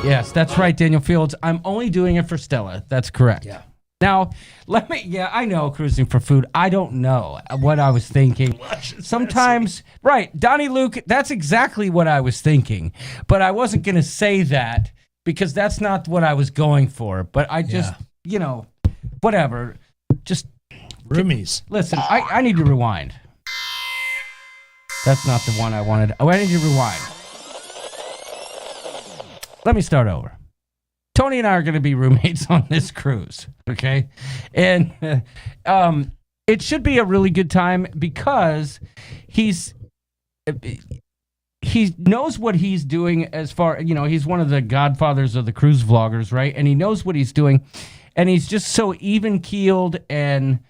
yes, that's right, Daniel Fields. I'm only doing it for Stella. That's correct. Yeah. Now, I know cruising for food. I don't know what I was thinking. Sometimes, right, Donnie Luke, that's exactly what I was thinking. But I wasn't going to say that because that's not what I was going for. But I just, whatever. Just. Roomies. Listen, I need to rewind. That's not the one I wanted. Oh, I need to rewind. let me start over. Tony and I are going to be roommates on this cruise, okay? And it should be a really good time because he knows what he's doing as far, he's one of the godfathers of the cruise vloggers, right? And he knows what he's doing. And he's just so even-keeled and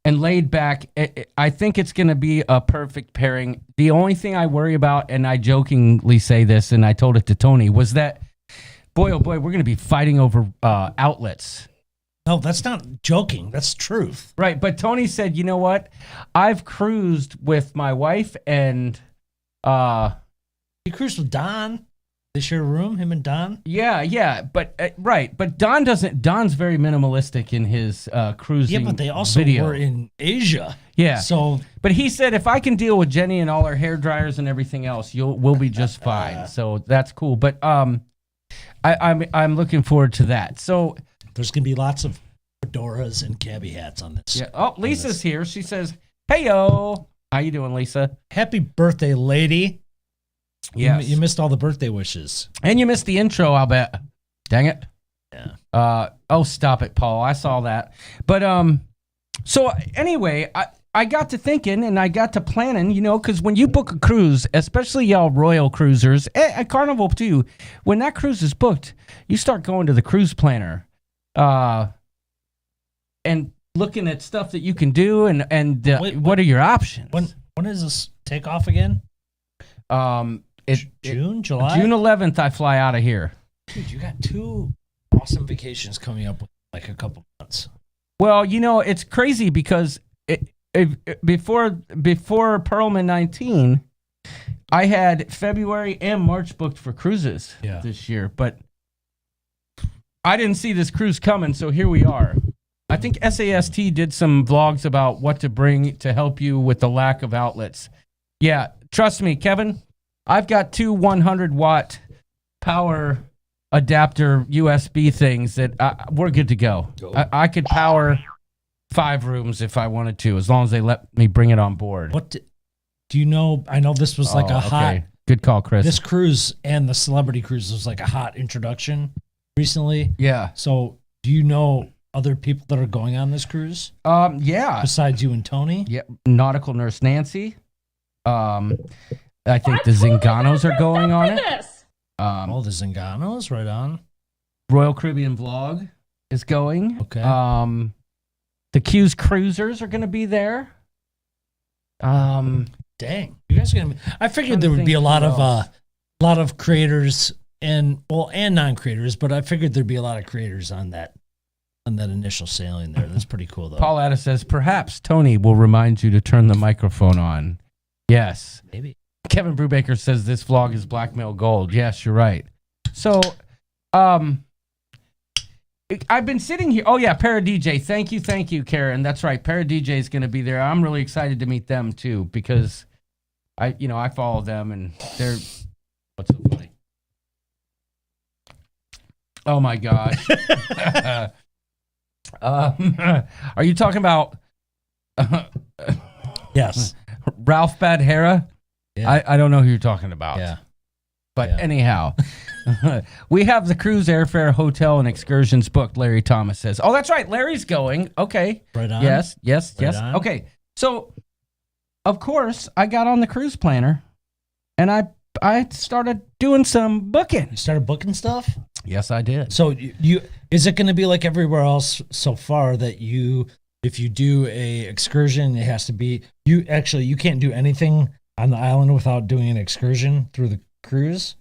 laid back. I think it's going to be a perfect pairing. The only thing I worry about, and I jokingly say this, and I told it to Tony, was that, boy, oh boy, we're going to be fighting over outlets. No, that's not joking. That's truth. Right, but Tony said, you know what? I've cruised with my wife and... He cruised with Don. They share a room, him and Don? Yeah, but right. But Don's very minimalistic in his cruising Yeah, but they also video. were in Asia. Yeah. So, but he said if I can deal with Jenny and all her hair dryers and everything else, we'll be just fine. So that's cool. But I'm looking forward to that. So there's gonna be lots of fedoras and cabbie hats on this. Yeah. Oh, Lisa's here. She says, "Hey yo, how you doing, Lisa? Happy birthday, lady." Yes. You missed all the birthday wishes. And you missed the intro, I'll bet. Dang it. Yeah. Oh, stop it, Paul. I saw that. But so anyway, I got to thinking and I got to planning, because when you book a cruise, especially y'all Royal cruisers, at Carnival too, when that cruise is booked, you start going to the cruise planner and looking at stuff that you can do and what are your options. When does this take off again? June, July? June 11th, I fly out of here. Dude, you got 2 awesome vacations coming up in like a couple months. Well, it's crazy because before Pearlman 19, I had February and March booked for cruises this year, but I didn't see this cruise coming, so here we are. I think SAST did some vlogs about what to bring to help you with the lack of outlets. Yeah, trust me, Kevin, I've got 2 100-watt power adapter USB things that we're good to go. I could power 5 rooms if I wanted to, as long as they let me bring it on board. What do you know? I know this was like a hot... Good call, Chris. This cruise and the Celebrity Cruise was like a hot introduction recently. Yeah. So do you know other people that are going on this cruise? Yeah. Besides you and Tony? Yeah. Nautical Nurse Nancy. I think the Zinganos are going on it. The Zinganos, right on. Royal Caribbean Vlog is going. Okay. The Q's Cruisers are going to be there. Dang, you guys are going to be... I figured there would be a lot of creators and non-creators, but I figured there'd be a lot of creators on that initial sailing there. That's pretty cool, though. Paul Addis says, perhaps Tony will remind you to turn the microphone on. Yes. Maybe. Kevin Brubaker says this vlog is blackmail gold. Yes, you're right. So, I've been sitting here. Oh yeah, Para DJ. Thank you, Karen. That's right. Para DJ is going to be there. I'm really excited to meet them too because I follow them and they're. What's so funny? Oh my gosh. Are you talking about? Yes. Ralph Badhera? Yeah. I don't know who you're talking about. Yeah. But anyhow, we have the cruise, airfare, hotel, and excursions booked, Larry Thomas says. Oh, that's right. Larry's going. Okay. Right on. Yes. Right on. Okay. So, of course, I got on the cruise planner, and I started doing some booking. You started booking stuff? Yes, I did. So, you is it going to be like everywhere else so far that if you do a excursion, it has to be... You can't do anything on the island without doing an excursion through the cruise?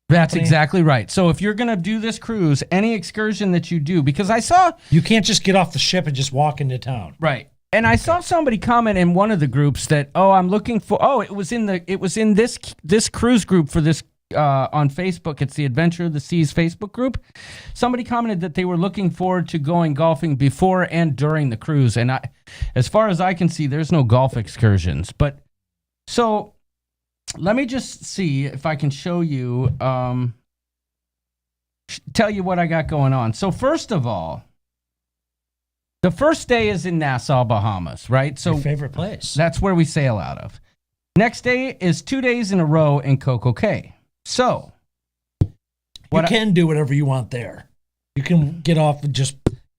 That's exactly right. So if you're going to do this cruise, any excursion that you do, because I saw... You can't just get off the ship and just walk into town. Right. And I saw somebody comment in one of the groups that, I'm looking for... Oh, it was in this cruise group for this on Facebook. It's the Adventure of the Seas Facebook group. Somebody commented that they were looking forward to going golfing before and during the cruise. And as far as I can see, there's no golf excursions. But... So, let me just see if I can show you, tell you what I got going on. So, first of all, the first day is in Nassau, Bahamas, right? So, your favorite place. That's where we sail out of. Next day is 2 days in a row in Coco Cay. So, You can do whatever you want there. You can get off and you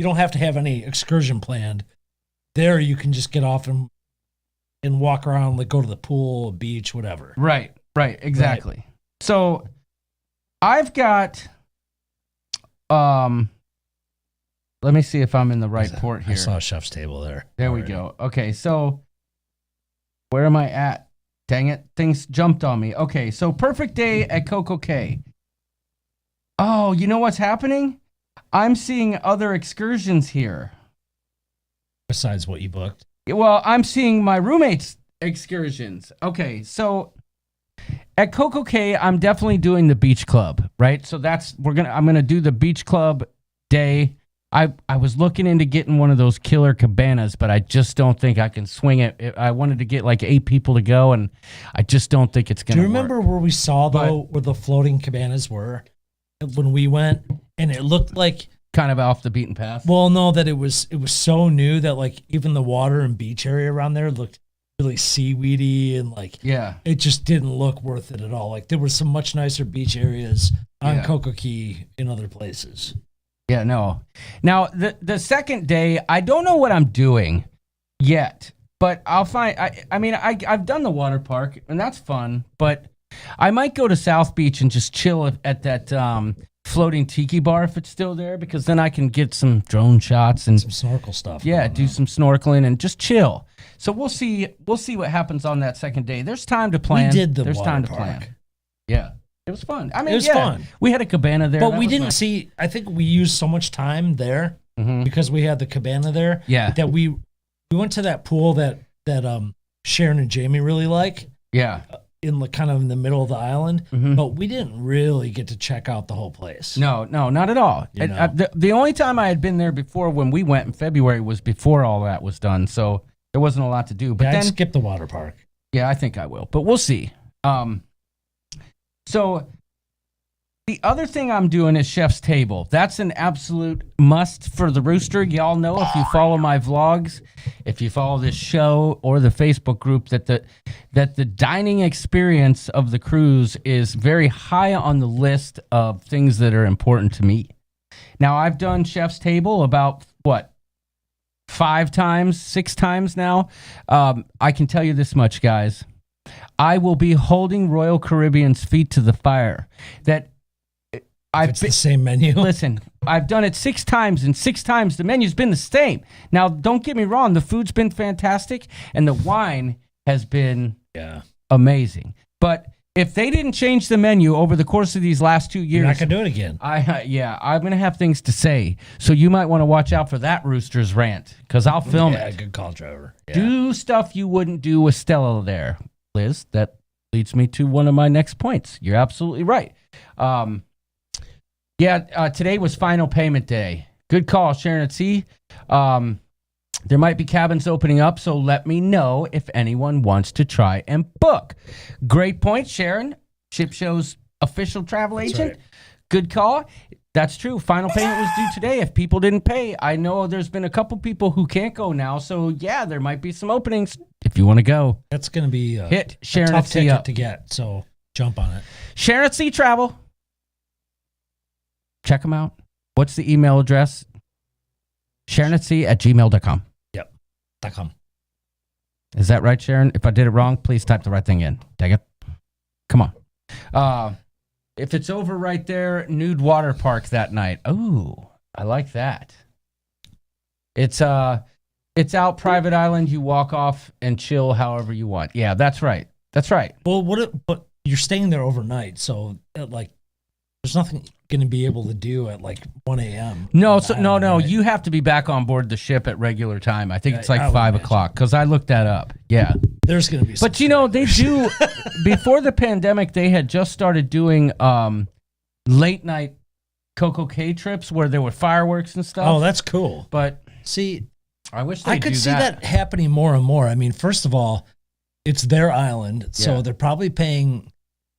don't have to have any excursion planned. There, you can just get off and walk around, like go to the pool, beach, whatever. Right, exactly. Right. So I've got, let me see if I'm in the right port here. I saw a chef's table there. There we go. Okay, so where am I at? Dang it, things jumped on me. Okay, so perfect day at Coco Cay. Oh, you know what's happening? I'm seeing other excursions here. Besides what you booked? Well, I'm seeing my roommates' excursions. Okay, so at Coco Cay, I'm definitely doing the beach club, right? So I'm gonna do the beach club day. I was looking into getting one of those killer cabanas, but I just don't think I can swing it. I wanted to get like 8 people to go, and I just don't think it's gonna Do you remember where we saw where the floating cabanas were when we went, and it looked like kind of off the beaten path? Well, no, that it was so new that like even the water and beach area around there looked really seaweedy and it just didn't look worth it at all. Like there were some much nicer beach areas on Coco Cay in other places. Yeah, no. Now the second day, I don't know what I'm doing yet, but I'll find. I've done the water park and that's fun, but I might go to South Beach and just chill at that floating tiki bar if it's still there, because then I can get some drone shots and some snorkel stuff. Yeah, do some snorkeling and just chill. So we'll see what happens on that second day. There's time to plan. There's time to plan. Yeah. It was fun. I mean, it was fun. We had a cabana there. But we didn't see, I think we used so much time there because we had the cabana there. Yeah. That we went to that pool that Sharon and Jamie really like. Yeah. In the middle of the island, but we didn't really get to check out the whole place. No, not at all. The only time I had been there before when we went in February was before all that was done, so there wasn't a lot to do. But then I'd skip the water park. Yeah, I think I will, but we'll see. So the other thing I'm doing is Chef's Table. That's an absolute must for the Rooster. Y'all know if you follow my vlogs, if you follow this show or the Facebook group, that the dining experience of the cruise is very high on the list of things that are important to me. Now, I've done Chef's Table about, 5 times, 6 times now. I can tell you this much, guys. I will be holding Royal Caribbean's feet to the fire. That it's the same menu. Listen, I've done it 6 times, and 6 times the menu's been the same. Now, don't get me wrong, the food's been fantastic, and the wine has been amazing. But if they didn't change the menu over the course of these last 2 years, you're not gonna do it again. I'm gonna have things to say. So you might want to watch out for that Rooster's rant, because I'll film it. Yeah, good call, Trevor. Yeah. Do stuff you wouldn't do with Stella there, Liz. That leads me to one of my next points. You're absolutely right. Today was final payment day. Good call, Sharon at Sea. There might be cabins opening up, so let me know if anyone wants to try and book. Great point, Sharon. Ship Show's official travel agent. Right. Good call. That's true. Final payment was due today. If people didn't pay, I know there's been a couple people who can't go now, so yeah, there might be some openings if you want to go. That's going to be hit Sharon a tough at Sea ticket up to get, so jump on it. Sharon at Sea Travel. Check them out. What's the email address? SharonAtSea@gmail.com. Yep. .com. Is that right, Sharon? If I did it wrong, please type the right thing in. Dang it. Come on. If it's over right there, nude water park that night. Ooh, I like that. It's out private island. You walk off and chill however you want. Yeah, that's right. That's right. Well, but you're staying there overnight, so there's nothing going to be able to do at 1 a.m. No, right? You have to be back on board the ship at regular time. I think it's 5 o'clock because I looked that up. Yeah, there's going to be. But they do. Before the pandemic, they had just started doing late night Coco Cay trips where there were fireworks and stuff. Oh, that's cool. But see, I wish I could see that happening more and more. I mean, first of all, it's their island, so they're probably paying.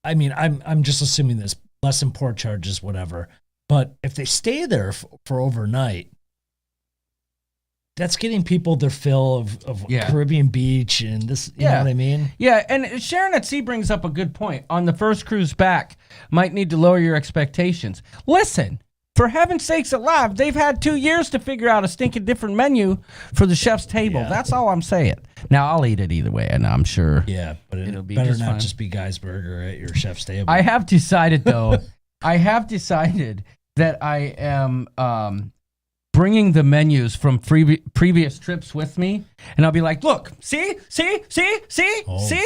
I mean, I'm just assuming this. Less than port charges, whatever. But if they stay there for overnight, that's getting people their fill of Caribbean beach and this. You know what I mean? Yeah, and Sharon at Sea brings up a good point. On the first cruise back, might need to lower your expectations. Listen, for heaven's sakes alive, they've had 2 years to figure out a stinking different menu for the chef's table. Yeah. That's all I'm saying. Now, I'll eat it either way, and I'm sure. Yeah, but it'll be better just not fine. just be Guy's Burger at your chef's table. I have decided, though, that I am bringing the menus from previous trips with me, and I'll be like, look, see? Oh,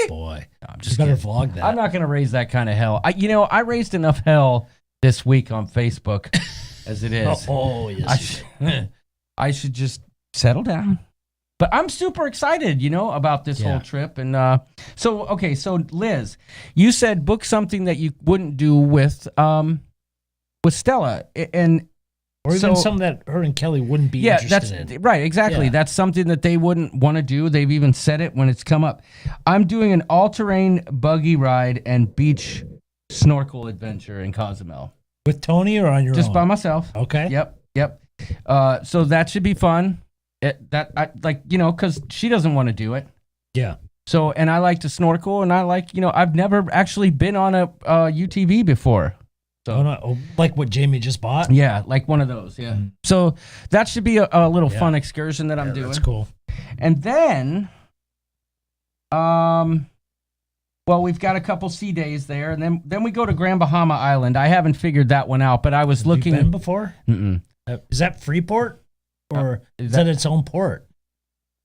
boy. No, I'm You just better kidding. vlog that. I'm not going to raise that kind of hell. I raised enough hell this week on Facebook as it is. Oh, yes. I should just settle down. But I'm super excited, about this whole trip. And so Liz, you said book something that you wouldn't do with Stella, and or even something that her and Kelly wouldn't be interested in. Right, exactly. Yeah. That's something that they wouldn't want to do. They've even said it when it's come up. I'm doing an all-terrain buggy ride and beach snorkel adventure in Cozumel. With Tony or on your own? Just by myself. Okay. Yep. So that should be fun. Because she doesn't want to do it. Yeah. So, and I like to snorkel, and I like, I've never actually been on a UTV before. So, like what Jamie just bought? Yeah, like one of those. Yeah. Mm-hmm. So that should be a little fun excursion that I'm doing. That's cool. And then, we've got a couple sea days there, and then we go to Grand Bahama Island. I haven't figured that one out, but I was looking. Have you been before? Mm-mm. Is that Freeport? Or is that its own port?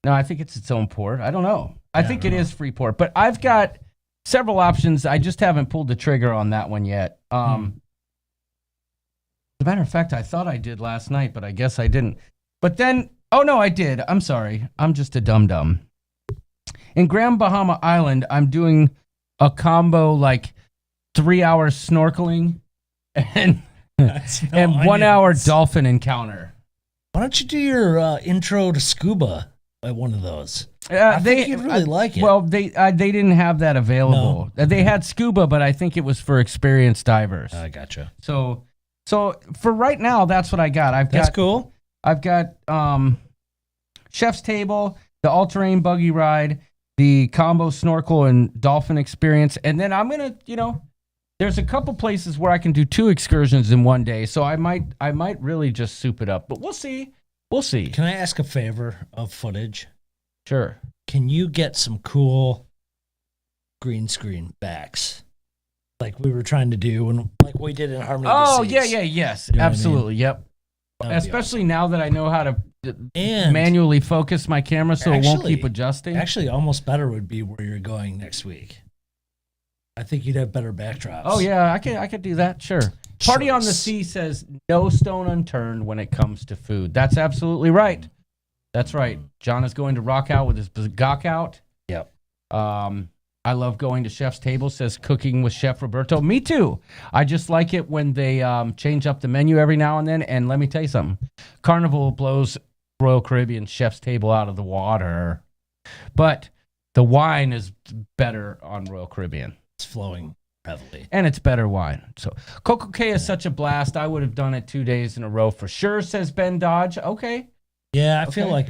No, I think it's its own port. I don't know. I think it is Freeport, but I've got several options. I just haven't pulled the trigger on that one yet. As a matter of fact, I thought I did last night, but I guess I didn't. But then, oh no, I did. I'm sorry. I'm just a dum-dum. In Grand Bahama Island, I'm doing a combo 3 hours snorkeling and 1 hour dolphin encounter. Why don't you do your intro to scuba at one of those? I think you'd really like it. Well, they didn't have that available. No. They had scuba, but I think it was for experienced divers. I gotcha. So for right now, that's what I got. That's cool. I've got chef's table, the all-terrain buggy ride, the combo snorkel and dolphin experience, and then I'm gonna, there's a couple places where I can do 2 excursions in one day, so I might really just soup it up, but we'll see. Can I ask a favor of footage? Sure. Can you get some cool green screen backs, like we were trying to do, and like we did in Harmony of the Seas? Yes, You know what I mean? absolutely, yep. That'd be Especially now that I know how to And manually focus my camera so it won't keep adjusting. Actually, almost better would be where you're going next week. I think you'd have better backdrops. Oh yeah, I could do that. Sure. Party on the Sea says no stone unturned when it comes to food. That's absolutely right. That's right. John is going to rock out with his gawk out. Yep. I love going to Chef's Table, says cooking with Chef Roberto. Me too. I just like it when they change up the menu every now and then. And let me tell you something. Carnival blows Royal Caribbean Chef's Table out of the water. But the wine is better on Royal Caribbean. It's flowing heavily. And it's better wine. So Coco K is such a blast. I would have done it 2 days in a row for sure, says Ben Dodge. Okay. Yeah, I feel like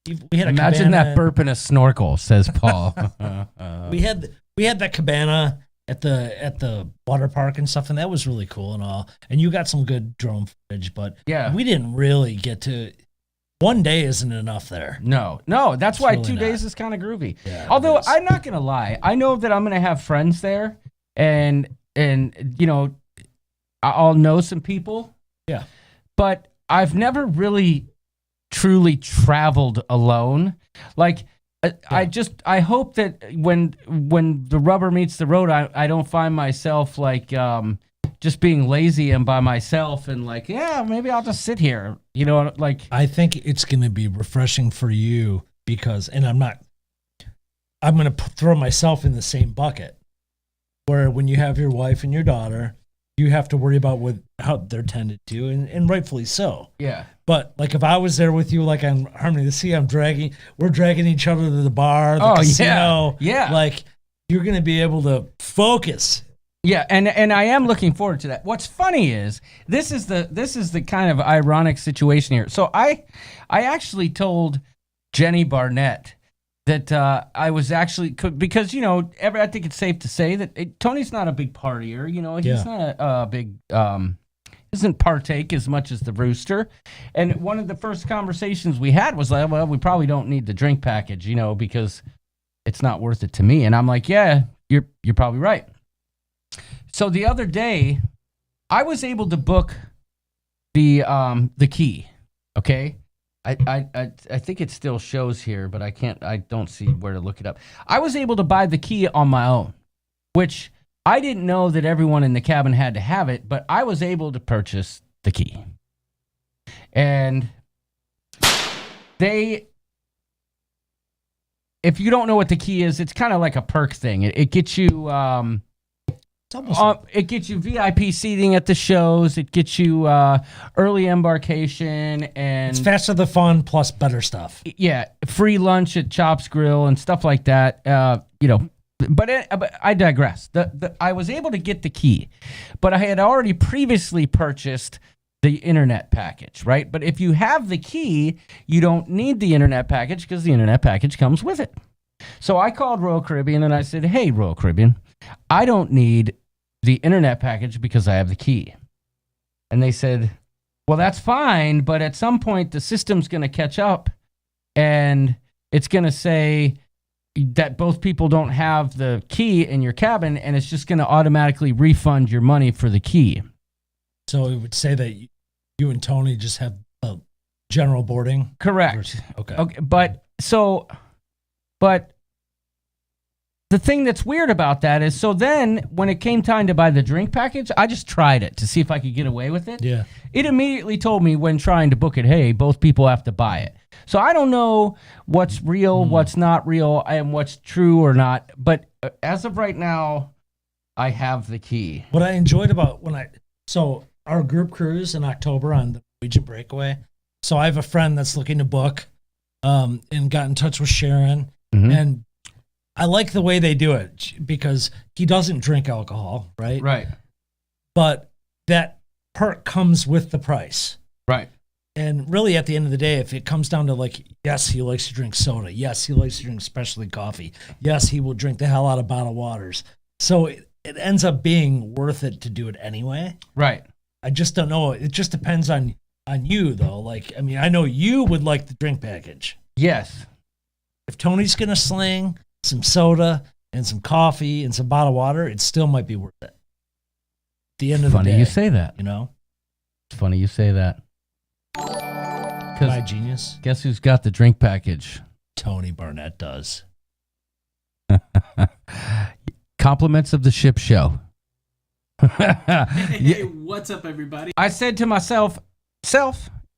we had a Imagine cabana. that burp in a snorkel, says Paul. We had that cabana at the water park and stuff, and that was really cool and all. And you got some good drone footage, but yeah, we didn't really get to. One day isn't enough there. No, that's It's why really 2 not. days is kind of groovy. Yeah, Although it is. I'm not gonna lie, I know that I'm gonna have friends there, and I'll know some people. Yeah, but I've never really truly traveled alone. Like I hope that when the rubber meets the road, I don't find myself like just being lazy and by myself and like, yeah, maybe I'll just sit here. Like I think it's going to be refreshing for you because, and I'm going to throw myself in the same bucket where when you have your wife and your daughter, you have to worry about how they're tended to, and rightfully so. Yeah. But like if I was there with you, like on Harmony of the Sea, we're dragging each other to the bar, the casino. Yeah. Like you're going to be able to focus Yeah, and I am looking forward to that. What's funny is this is the kind of ironic situation here. So I actually told Jenny Barnett that I was actually because I think it's safe to say that Tony's not a big partier. He's not a big doesn't partake as much as the rooster. And one of the first conversations we had was like, well, we probably don't need the drink package, because it's not worth it to me. And I'm like, yeah, you're probably right. So the other day, I was able to book the key. Okay, I think it still shows here, but I don't see where to look it up. I was able to buy the key on my own, which I didn't know that everyone in the cabin had to have it, but I was able to purchase the key. And if you don't know what the key is, it's kind of like a perk thing. It gets you. It gets you VIP seating at the shows. It gets you early embarkation, and it's faster than fun plus better stuff. Yeah, free lunch at Chops Grill and stuff like that. But I digress. I was able to get the key, but I had already previously purchased the internet package, right? But if you have the key, you don't need the internet package because the internet package comes with it. So I called Royal Caribbean and I said, hey, Royal Caribbean, I don't need the internet package because I have the key. And they said, well, that's fine, but at some point the system's going to catch up and it's going to say that both people don't have the key in your cabin, and it's just going to automatically refund your money for the key. So it would say that you and Tony just have general boarding? Correct. Okay. But the thing that's weird about that is, so then when it came time to buy the drink package, I just tried it to see if I could get away with it. Yeah. It immediately told me when trying to book it, hey, both people have to buy it. So I don't know what's real, what's not real, and what's true or not. But as of right now, I have the key. What I enjoyed about our group cruise in October on the Norwegian Breakaway. So I have a friend that's looking to book and got in touch with Sharon. Mm-hmm. And I like the way they do it because he doesn't drink alcohol, right? Right. But that perk comes with the price. Right. And really, at the end of the day, if it comes down to like, yes, he likes to drink soda. Yes, he likes to drink specialty coffee. Yes, he will drink the hell out of bottled waters. So it ends up being worth it to do it anyway. Right. I just don't know. It just depends on you, though. Like, I mean, I know you would like the drink package. Yes. If Tony's going to sling some soda and some coffee and some bottled water, it still might be worth it. At the end of the day. Funny you say that. It's funny you say that. My genius. Guess who's got the drink package? Tony Barnett does. Compliments of the ship show. Hey, what's up, everybody? I said to myself,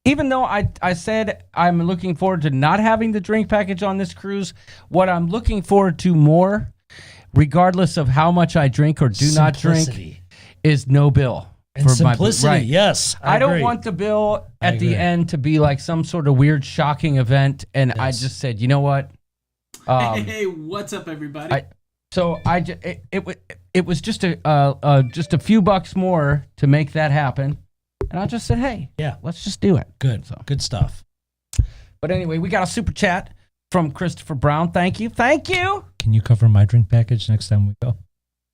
even though I said I'm looking forward to not having the drink package on this cruise, what I'm looking forward to more, regardless of how much I drink or do not drink, is no bill. And simplicity, yes. I don't want the bill at the end to be like some sort of weird, shocking event. And yes. I just said, you know what? Hey, what's up, everybody? It was just a few bucks more to make that happen. And I just said, hey, yeah, let's just do it. Good. So. Good stuff. But anyway, we got a super chat from Christopher Brown. Thank you. Can you cover my drink package next time we go?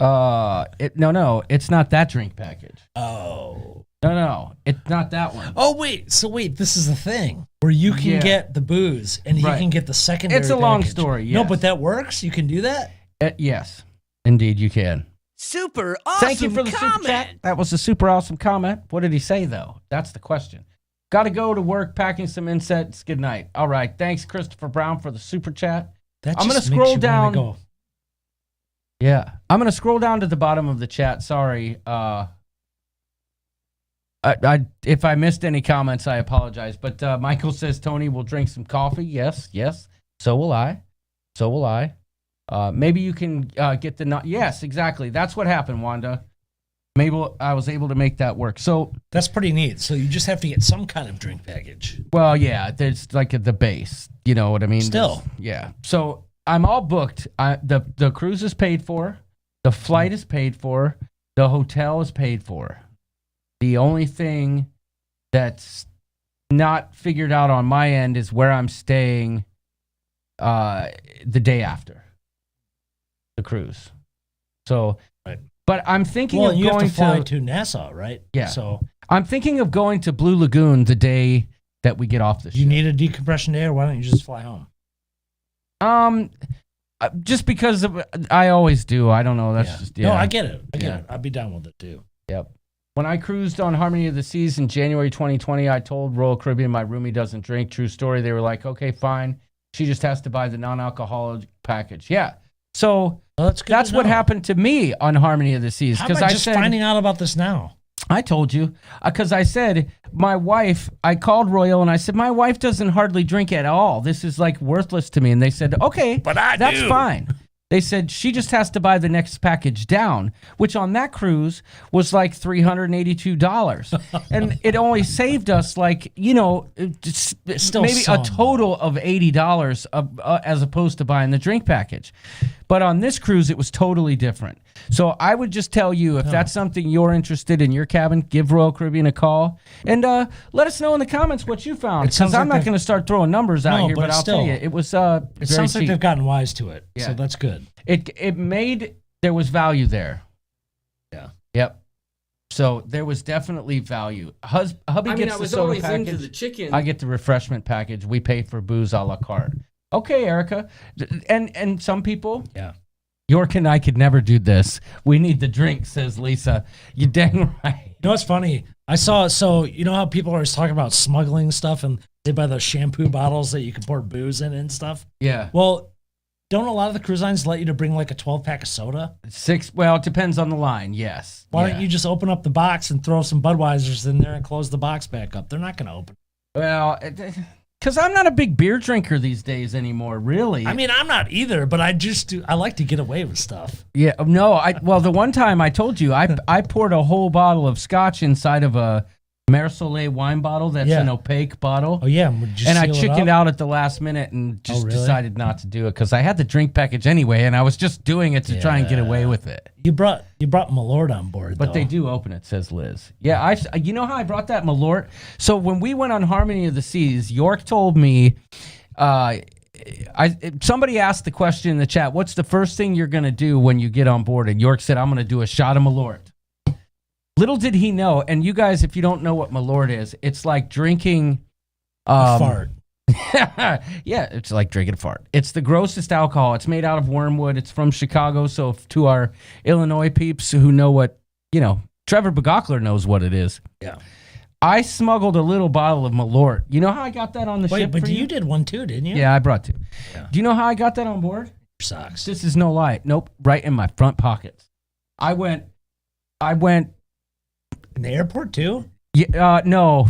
No, it's not that drink package. Oh. No, it's not that one. Oh, wait, this is the thing where you can get the booze and you can get the secondary It's a long story, yes. No, but that works? You can do that? Yes, indeed you can. Super awesome Thank you for the super chat. That was a super awesome comment. What did he say, though? That's the question. Got to go to work packing some insets. Good night. All right, thanks, Christopher Brown, for the super chat. I'm going to scroll down. Yeah, I'm going to scroll down to the bottom of the chat. Sorry. If I missed any comments, I apologize. But Michael says Tony will drink some coffee. Yes. So will I. Maybe you can get the... Yes, exactly. That's what happened, Wanda. Maybe I was able to make that work. So that's pretty neat. So you just have to get some kind of drink package. Well, yeah, there's like the base. You know what I mean? Still. Yeah. So I'm all booked. The cruise is paid for. The flight is paid for. The hotel is paid for. The only thing that's not figured out on my end is where I'm staying the day after the cruise. So, right. But I'm thinking well, of you going have to fly to Nassau, right? Yeah. So I'm thinking of going to Blue Lagoon the day that we get off the ship. You need a decompression day, or why don't you just fly home? Just because I always do. I don't know. That's just No, I get it. I get it. I'd be down with it too. Yep. When I cruised on Harmony of the Seas in January 2020, I told Royal Caribbean my roomie doesn't drink. True story. They were like, okay, fine. She just has to buy the non-alcoholic package. Yeah. So that's what happened to me on Harmony of the Seas. How am I just finding out about this now? I told you, because I said, my wife, I called Royal and I said, my wife doesn't hardly drink at all. This is like worthless to me. And they said, okay, but that's fine. They said she just has to buy the next package down, which on that cruise was like $382. And it only saved us like, Still maybe a total of $80 as opposed to buying the drink package. But on this cruise, it was totally different. So I would just tell you, if that's something you're interested in your cabin, give Royal Caribbean a call and let us know in the comments what you found. Because I'm not going to start throwing numbers out here, but I'll tell you, it was it sounds like they've gotten wise to it. Yeah. So that's good. There was value there. Yeah. Yep. So there was definitely value. Hubby gets the soda package. Into the chicken. I get the refreshment package. We pay for booze a la carte. Okay, Erica. And some people. Yeah. York and I could never do this. We need the drink, says Lisa. You dang right. You know what's funny? I saw, so you know how people are always talking about smuggling stuff and they buy those shampoo bottles that you can pour booze in and stuff? Yeah. Well, don't a lot of the cruise lines let you to bring like a 12-pack of soda? Well, it depends on the line, yes. Why don't you just open up the box and throw some Budweisers in there and close the box back up? They're not going to open. Well, because I'm not a big beer drinker these days anymore, really. I mean, I'm not either, but I like to get away with stuff. Yeah, no, the one time I told you, I poured a whole bottle of scotch inside of a Marisol wine bottle that's an opaque bottle. Oh, yeah. And I chickened out at the last minute and just decided not to do it because I had the drink package anyway, and I was just doing it to try and get away with it. You brought Malort on board, but they do open it, says Liz. Yeah, you know how I brought that Malort? So when we went on Harmony of the Seas, York told me, somebody asked the question in the chat, what's the first thing you're going to do when you get on board? And York said, I'm going to do a shot of Malort. Little did he know, and you guys, if you don't know what Malort is, it's like drinking a fart. Yeah, it's like drinking a fart. It's the grossest alcohol. It's made out of wormwood. It's from Chicago. So to our Illinois peeps who know what, Trevor Begockler knows what it is. Yeah. I smuggled a little bottle of Malort. You know how I got that on the ship? But you did one too, didn't you? Yeah, I brought two. Yeah. Do you know how I got that on board? Your socks. This is no lie. Nope, right in my front pockets. I went in the airport too? Yeah, no,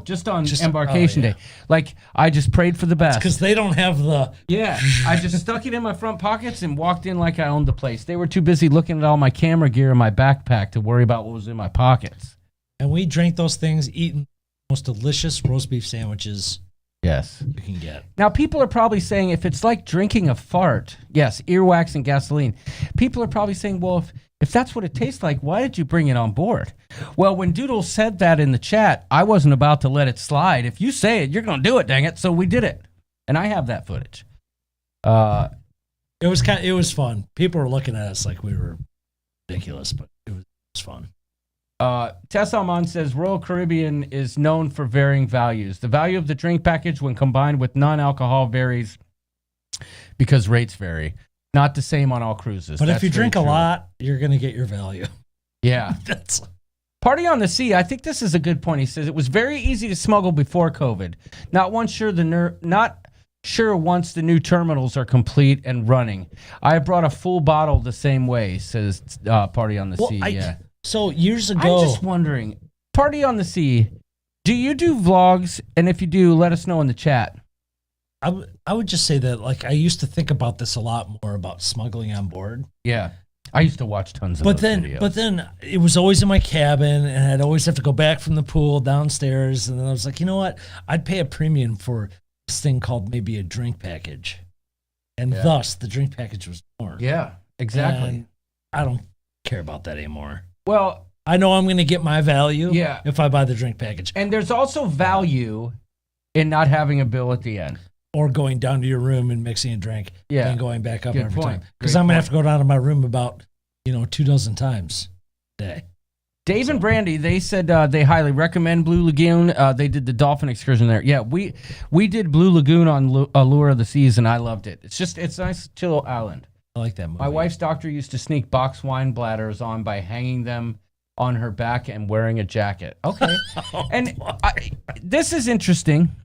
just on embarkation day. Like, I just prayed for the best. Because they don't have the... Yeah, I just stuck it in my front pockets and walked in like I owned the place. They were too busy looking at all my camera gear in my backpack to worry about what was in my pockets. And we drank those things, eating the most delicious roast beef sandwiches yes, you can get. Now, people are probably saying, if it's like drinking a fart, yes, earwax and gasoline, people are probably saying, well, if that's what it tastes like, why did you bring it on board? Well, when Doodle said that in the chat, I wasn't about to let it slide. If you say it, you're going to do it, dang it. So we did it. And I have that footage. It was fun. People were looking at us like we were ridiculous, but it was fun. Tess Alman says Royal Caribbean is known for varying values. The value of the drink package when combined with non-alcohol varies because rates vary. Not the same on all cruises. But if you drink a lot, you're going to get your value. Yeah. That's Party on the Sea. I think this is a good point. He says it was very easy to smuggle before COVID. Not sure once the new terminals are complete and running. I brought a full bottle the same way, says Party on the Sea. Yeah. So years ago, I'm just wondering, Party on the Sea, do you do vlogs? And if you do, let us know in the chat. I would just say that, like, I used to think about this a lot more about smuggling on board. Yeah. I used to watch tons of those videos. But then it was always in my cabin, and I'd always have to go back from the pool downstairs. And then I was like, you know what? I'd pay a premium for this thing called maybe a drink package. And thus, the drink package was more. Yeah, exactly. And I don't care about that anymore. Well, I know I'm going to get my value Yeah. if I buy the drink package. and there's also value in not having a bill at the end. Or going down to your room and mixing a drink Yeah. and going back up Good every point. time. Because Great I'm going to point. have to go down to my room about, 24 times a day. Dave and Brandy, they said they highly recommend Blue Lagoon. They did the dolphin excursion there. Yeah, we did Blue Lagoon on Allure of the Seas, and I loved it. It's a nice, chill island. I like that movie. My wife's doctor used to sneak box wine bladders on by hanging them on her back and wearing a jacket. Okay. And this is interesting.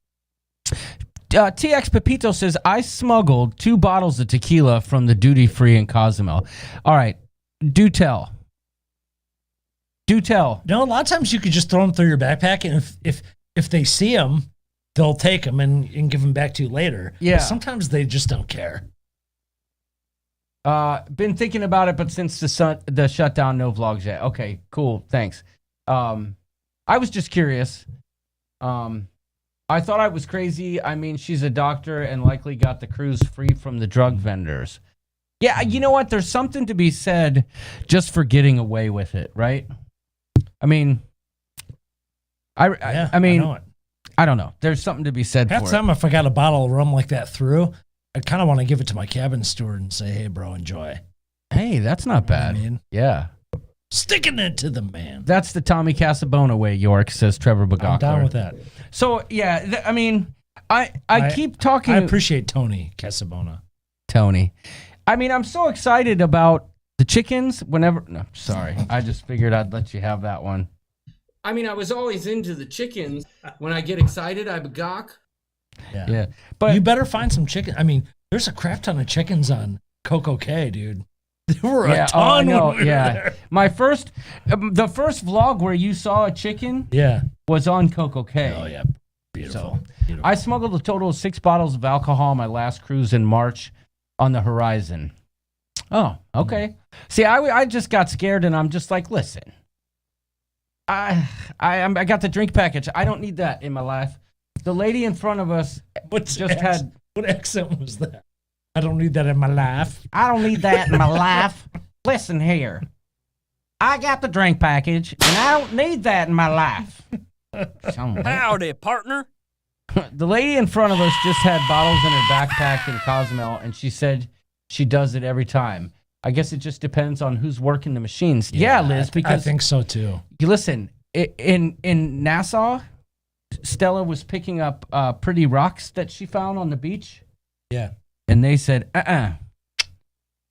TX Pepito says, I smuggled 2 bottles of tequila from the duty free in Cozumel. All right. Do tell. Do tell. No, a lot of times you could just throw them through your backpack, and if they see them, they'll take them and give them back to you later. Yeah. But sometimes they just don't care. Been thinking about it, but since the shutdown, no vlogs yet. Okay, cool. Thanks. I was just curious. I thought I was crazy. I mean, she's a doctor and likely got the cruise free from the drug vendors. Yeah, you know what? There's something to be said just for getting away with it, right? I mean, I mean, know it. I don't know. There's something to be said Half for the time, if I got a bottle of rum like that through, I kind of want to give it to my cabin steward and say, "Hey, bro, enjoy." it. Hey, that's not bad. I mean, Yeah. sticking it to the man. That's the Tommy Casabona way, York, says Trevor Bagakler. I'm down with that. So, yeah, I mean, I keep talking. I appreciate Tony Casabona. Tony. I mean, I'm so excited about the chickens whenever. No, sorry. I just figured I'd let you have that one. I mean, I was always into the chickens. When I get excited, I begawk. Yeah. But You better find some chicken. I mean, there's a crap ton of chickens on Coco Cay, dude. There were a ton. I know. when we were Yeah. there. My first, the first vlog where you saw a chicken Yeah. was on Coco Cay. Oh, yeah. Beautiful. So, Beautiful. I smuggled a total of 6 bottles of alcohol on my last cruise in March on the Horizon. Oh, okay. See, I just got scared, and I'm just like, listen, I got the drink package. I don't need that in my life. The lady in front of us What accent was that? I don't need that in my life. I don't need that in my life. Listen here. I got the drink package, and I don't need that in my life. Howdy, partner. The lady in front of us just had bottles in her backpack in Cozumel, and she said she does it every time. I guess it just depends on who's working the machines. Yeah, Liz, because I think so too. you listen, in Nassau, Stella was picking up pretty rocks that she found on the beach, Yeah. and they said,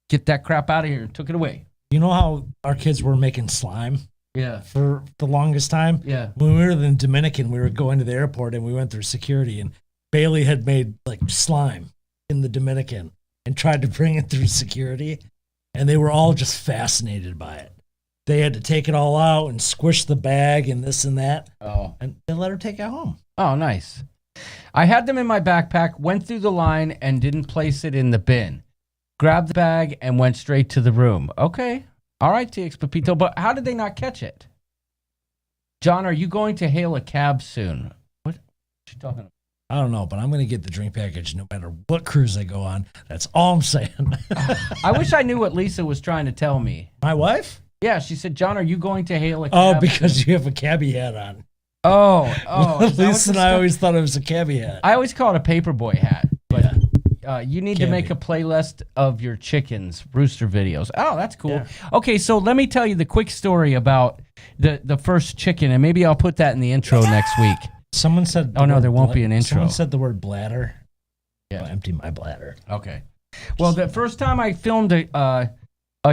get that crap out of here, and took it away. You know how our kids were making slime Yeah. for the longest time? Yeah. When we were in Dominican, we were going to the airport and we went through security, and Bailey had made like slime in the Dominican and tried to bring it through security, and they were all just fascinated by it. They had to take it all out and squish the bag and this and that, Oh. and they let her take it home. Oh, nice. I had them in my backpack, went through the line, and didn't place it in the bin. Grabbed the bag and went straight to the room. Okay. All right, TX Pepito, but how did they not catch it? John, are you going to hail a cab soon? What are you talking about? I don't know, but I'm going to get the drink package no matter what cruise I go on. That's all I'm saying. I wish I knew what Lisa was trying to tell me. My wife? Yeah, she said, John, are you going to hail a cab Oh, because soon? you have a cabbie hat on. Oh. Is that what Lisa and this I stuff- always thought it was a cabbie hat. I always call it a paperboy hat, but Yeah. you need to make a playlist of your chickens, rooster videos. Oh, that's cool. Yeah. Okay, so let me tell you the quick story about the first chicken, and maybe I'll put that in the intro next week. Someone said. Oh, no, word there won't be an intro. Someone said the word bladder. Yeah. I'll empty my bladder. Okay. Well, the first time I filmed a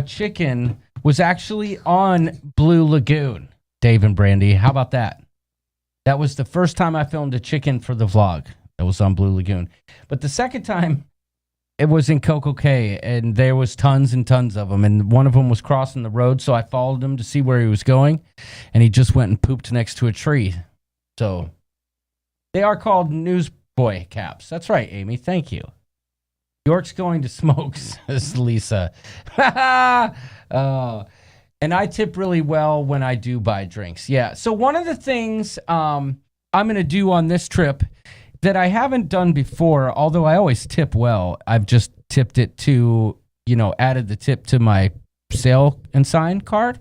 chicken was actually on Blue Lagoon, Dave and Brandy. How about that? That was the first time I filmed a chicken for the vlog. That was on Blue Lagoon. But the second time, it was in Coco Cay, and there was tons and tons of them. And one of them was crossing the road, so I followed him to see where he was going, and he just went and pooped next to a tree. So they are called newsboy caps. That's right, Amy. Thank you. York's going to smoke, says Lisa. Oh, and I tip really well when I do buy drinks. Yeah. So one of the things I'm going to do on this trip that I haven't done before, although I always tip well, I've just tipped it to, added the tip to my sale and sign card.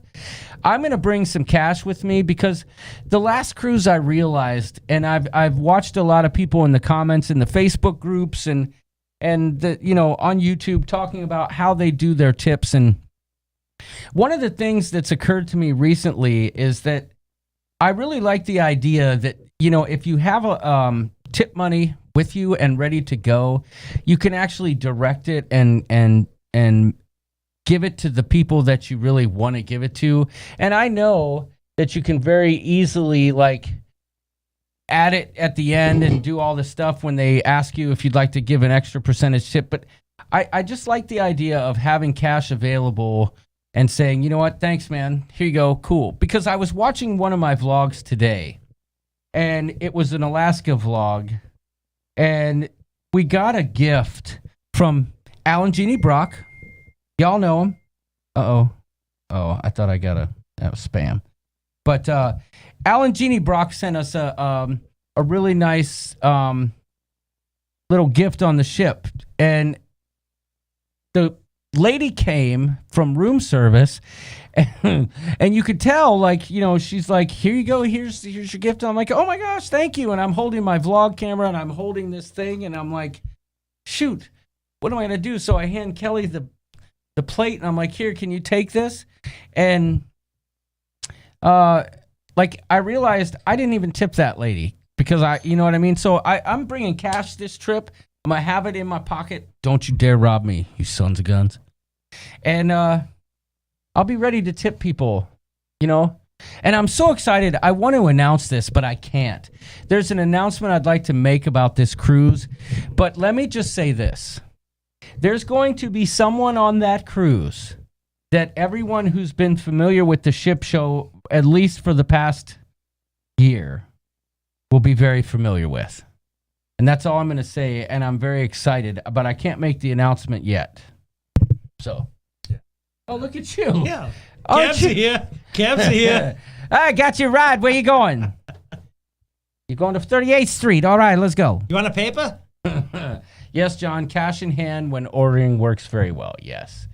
I'm going to bring some cash with me because the last cruise I realized, and I've watched a lot of people in the comments in the Facebook groups and the, on YouTube talking about how they do their tips. And one of the things that's occurred to me recently is that I really like the idea that, if you have a tip money with you and ready to go, you can actually direct it and give it to the people that you really want to give it to. And I know that you can very easily add it at the end and do all the stuff when they ask you if you'd like to give an extra percentage tip. But I just like the idea of having cash available and saying, you know what, thanks, man. Here you go. Cool. Because I was watching one of my vlogs today, and it was an Alaska vlog, and we got a gift from Alan Genie Brock. Y'all know him. Uh-oh. Oh, I thought that was spam. But Alan Genie Brock sent us a really nice little gift on the ship. And the lady came from room service, and you could tell, she's like, here you go, here's your gift. And I'm like, oh my gosh, thank you. And I'm holding my vlog camera, and I'm holding this thing, and I'm like, shoot, what am I going to do? So I hand Kelly the plate, and I'm like, here, can you take this? And I realized I didn't even tip that lady because you know what I mean? So I'm bringing cash this trip. I'm going to have it in my pocket. Don't you dare rob me, you sons of guns. And I'll be ready to tip people, And I'm so excited. I want to announce this, but I can't. There's an announcement I'd like to make about this cruise. But let me just say this. There's going to be someone on that cruise that everyone who's been familiar with the ship show, at least for the past year, will be very familiar with. And that's all I'm going to say, and I'm very excited, but I can't make the announcement yet. So, oh, look at you. Yeah. Cabs are here. Cabs are here. I got your ride. Where you going? You're going to 38th Street. All right, let's go. You want a paper? Yes, John, cash in hand when ordering works very well, yes.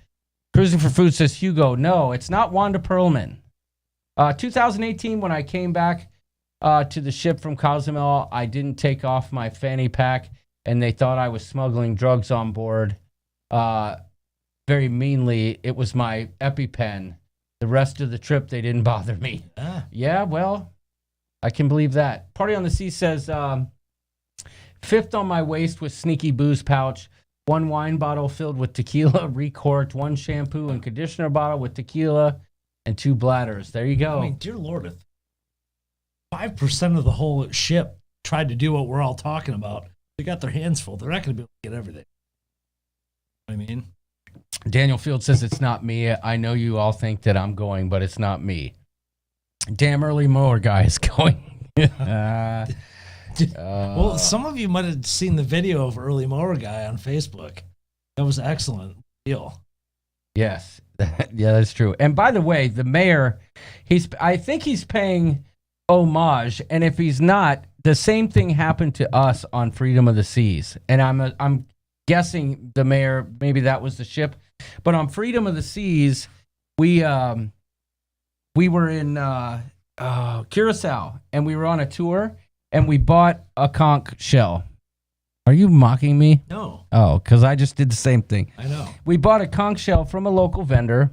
Cruising for Food says Hugo. No, it's not Wanda Perlman. 2018, when I came back to the ship from Cozumel, I didn't take off my fanny pack, and they thought I was smuggling drugs on board. Very meanly, it was my EpiPen. The rest of the trip, they didn't bother me. Yeah, well, I can believe that. Party on the Sea says, fifth on my waist with sneaky booze pouch, one wine bottle filled with tequila, recorked, one shampoo and conditioner bottle with tequila, and 2 bladders. There you go. I mean, dear Lord, if 5% of the whole ship tried to do what we're all talking about, they got their hands full. They're not going to be able to get everything. You know what I mean? Daniel Field says it's not me. I know you all think that I'm going, but it's not me. Damn early mower guy is going. Well, some of you might have seen the video of Early Mower Guy on Facebook. That was excellent deal. Yes. Yeah, that's true. And by the way, the mayor, I think he's paying homage. And if he's not, the same thing happened to us on Freedom of the Seas. And I'm guessing the mayor, maybe that was the ship. But on Freedom of the Seas, we were in Curacao, and we were on a tour. And we bought a conch shell. Are you mocking me? No. Oh, because I just did the same thing. I know. We bought a conch shell from a local vendor.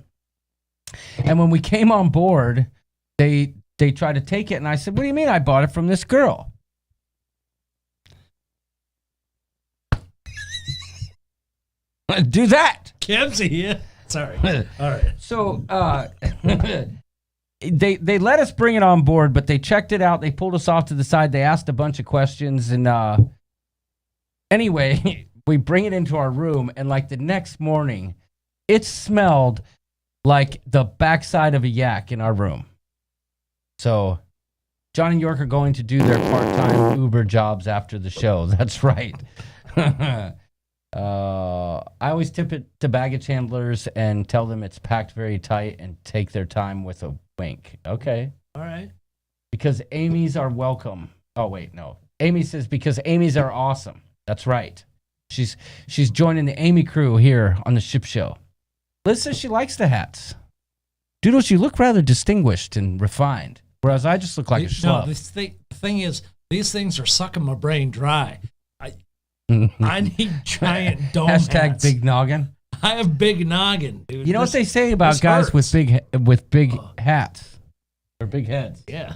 And when we came on board, they tried to take it. And I said, what do you mean I bought it from this girl? Do that. Cabs are here. Sorry. All right. So, They let us bring it on board, but they checked it out. They pulled us off to the side. They asked a bunch of questions. And anyway, we bring it into our room. And the next morning, it smelled like the backside of a yak in our room. So John and York are going to do their part-time Uber jobs after the show. That's right. I always tip it to baggage handlers and tell them it's packed very tight and take their time with a wink. Okay. All right. Because Amy's are welcome. Oh, wait, no. Amy says because Amy's are awesome. That's right. She's joining the Amy crew here on the ship show. Liz says she likes the hats. Doodles, you look rather distinguished and refined, whereas I just look like a schlub. No, the thing is, these things are sucking my brain dry. I need giant dome hats. Big noggin. I have big noggin, dude. You know what they say about guys with big hats or big heads? Yeah,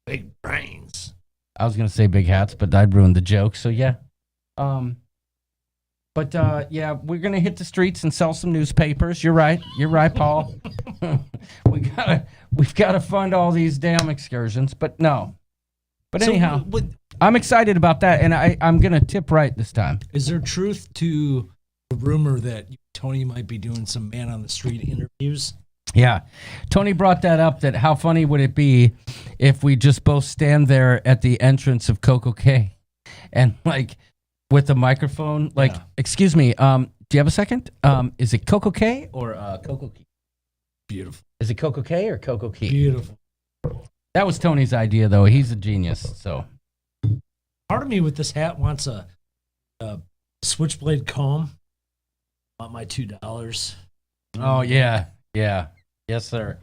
big brains. I was gonna say big hats, but I'd ruin the joke. So yeah, yeah, we're gonna hit the streets and sell some newspapers. You're right, Paul. We've gotta fund all these damn excursions. But no, but anyhow, I'm excited about that, and I'm gonna tip right this time. Is there truth to the rumor that Tony might be doing some man on the street interviews? Yeah. Tony brought that up, that how funny would it be if we just both stand there at the entrance of Coco K and like with a microphone, like, excuse me, do you have a second? Is it Coco K or Coco Key? Beautiful. Is it Coco K or Coco Key? Beautiful. That was Tony's idea, though. He's a genius, so. Part of me with this hat wants a switchblade comb. Want my $2. Oh, yeah. Yeah. Yes, sir.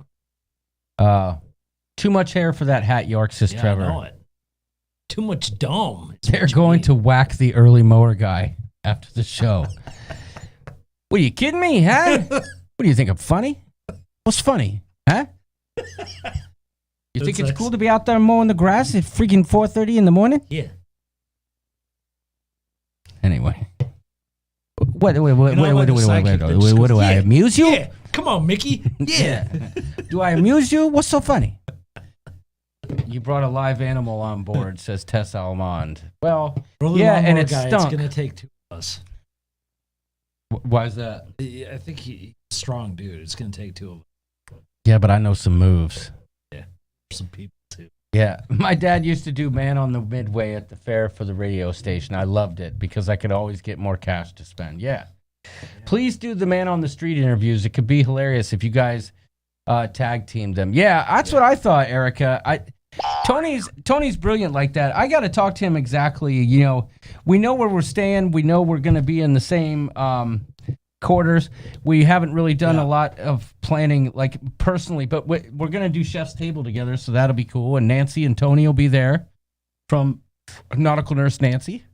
Too much hair for that hat, York, says Trevor. I know it. Too much dome. They're going to whack the early mower guy after the show. What, are you kidding me, huh? What do you think, I'm funny? What's funny, huh? You think it's cool to be out there mowing the grass at freaking 4:30 in the morning? Yeah. Anyway. What do I amuse you? Yeah. Come on, Mickey. Yeah. Do I amuse you? What's so funny? You brought a live animal on board, says Tess Almond. Well, and it stunk. It's going to take two of us. Why is that? I think he's a strong dude. It's going to take two of us. Yeah, but I know some moves. Yeah, some people too. Yeah, my dad used to do man on the midway at the fair for the radio station. I loved it because I could always get more cash to spend. Yeah. Please do the man on the street interviews. It could be hilarious if you guys tag team them. Yeah, that's what I thought, Erica. Tony's brilliant like that. I got to talk to him exactly. You know, we know where we're staying. We know we're going to be in the same quarters. We haven't really done a lot of planning, like personally, but we're going to do Chef's Table together, so that'll be cool. And Nancy and Tony will be there from Nautical Nurse Nancy.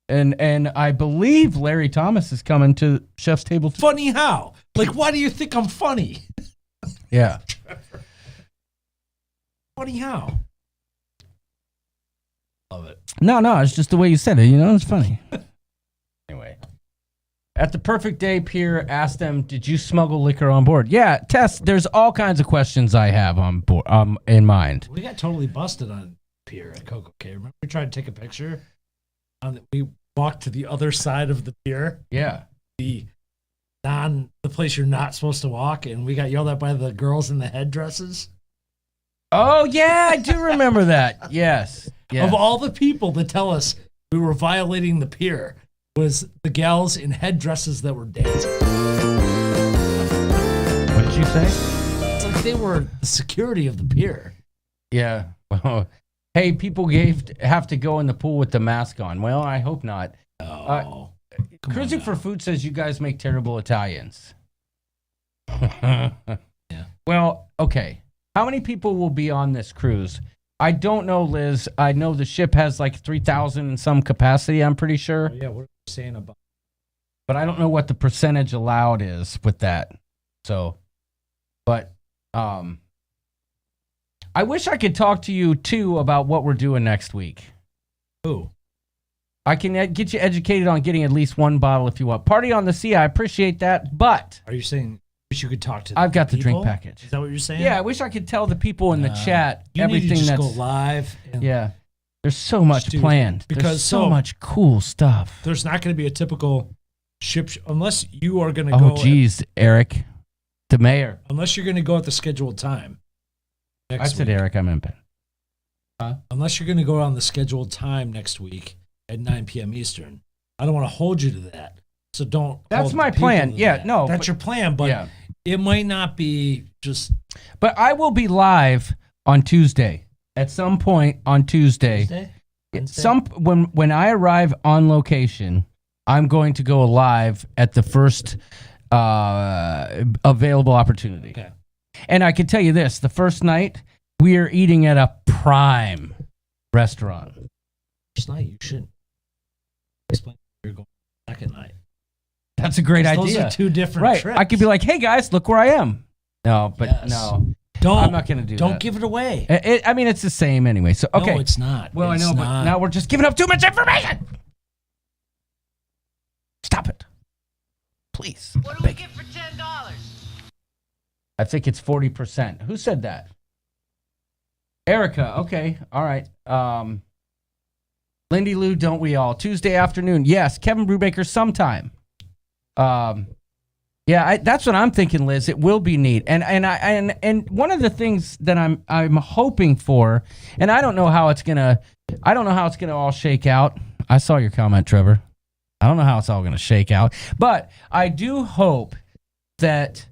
And I believe Larry Thomas is coming to Chef's Table. Funny how? Like, why do you think I'm funny? Yeah. Funny how? Love it. No, it's just the way you said it. You know, it's funny. Anyway. At the Perfect Day Pier, asked them, did you smuggle liquor on board? Yeah, Tess, there's all kinds of questions I have on board, in mind. We got totally busted on pier at Coco K. Remember we tried to take a picture? We walked to the other side of the pier. Yeah. The place you're not supposed to walk, and we got yelled at by the girls in the headdresses. Oh, yeah, I do remember that. Yes. Yeah. Of all the people that tell us we were violating the pier, was the gals in headdresses that were dancing. What did you say? It's like they were the security of the pier. Yeah. Well, hey, people have to go in the pool with the mask on. Well, I hope not. Cruising for Food says you guys make terrible Italians. Yeah. Well, okay. How many people will be on this cruise? I don't know, Liz. I know the ship has like 3,000 and some capacity, I'm pretty sure. Yeah, what are you saying about? But I don't know what the percentage allowed is with that. So, but I wish I could talk to you too about what we're doing next week. Who? I can get you educated on getting at least one bottle if you want. Party on the Sea, I appreciate that, but... Are you saying wish you could talk to I've got the people? drink package. Is that what you're saying? Yeah, I wish I could tell the people in the chat everything need to just that's... go live. And yeah. There's so much planned. Because there's so much cool stuff. There's not going to be a typical ship... unless you are going to go... Oh, geez, Eric. The mayor. Unless you're going to go at the scheduled time. I said week. Eric, I meant Ben. Huh? Unless you're going to go on the scheduled time next week at 9 p.m. Eastern. I don't want to hold you to that. So don't... That's my plan. Yeah, that. no. That's your plan, but it might not be just... But I will be live on Tuesday. At some point on Tuesday. When I arrive on location, I'm going to go live at the first available opportunity. Okay. And I can tell you this: the first night we are eating at a prime restaurant. First night, you shouldn't explain you're going second night. That's a great idea. Those are two different trips. I could be like, "Hey guys, look where I am." No, but Yes. no, Don't. I'm not going to do that. Don't give it away. I mean, it's the same anyway. So okay, No, it's not. well, It's I know, not. but now we're just giving up too much information. Stop it, please. What do we get for $10? I think it's 40%. Who said that? Erica. Okay. All right. Lindy Lou, don't we all? Tuesday afternoon. Yes. Kevin Brubaker sometime. Yeah, that's what I'm thinking, Liz. It will be neat. And one of the things that I'm hoping for, and I don't know how it's gonna all shake out. I saw your comment, Trevor. I don't know how it's all gonna shake out, but I do hope that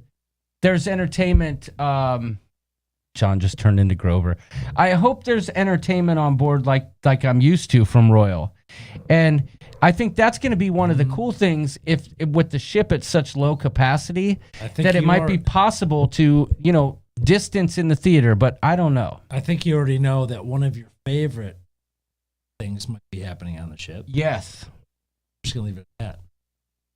there's entertainment. John just turned into Grover. I hope there's entertainment on board like I'm used to from Royal. And I think that's going to be one of the cool things if with the ship at such low capacity that it might be possible to, distance in the theater, but I don't know. I think you already know that one of your favorite things might be happening on the ship. Yes. I'm just going to leave it at that.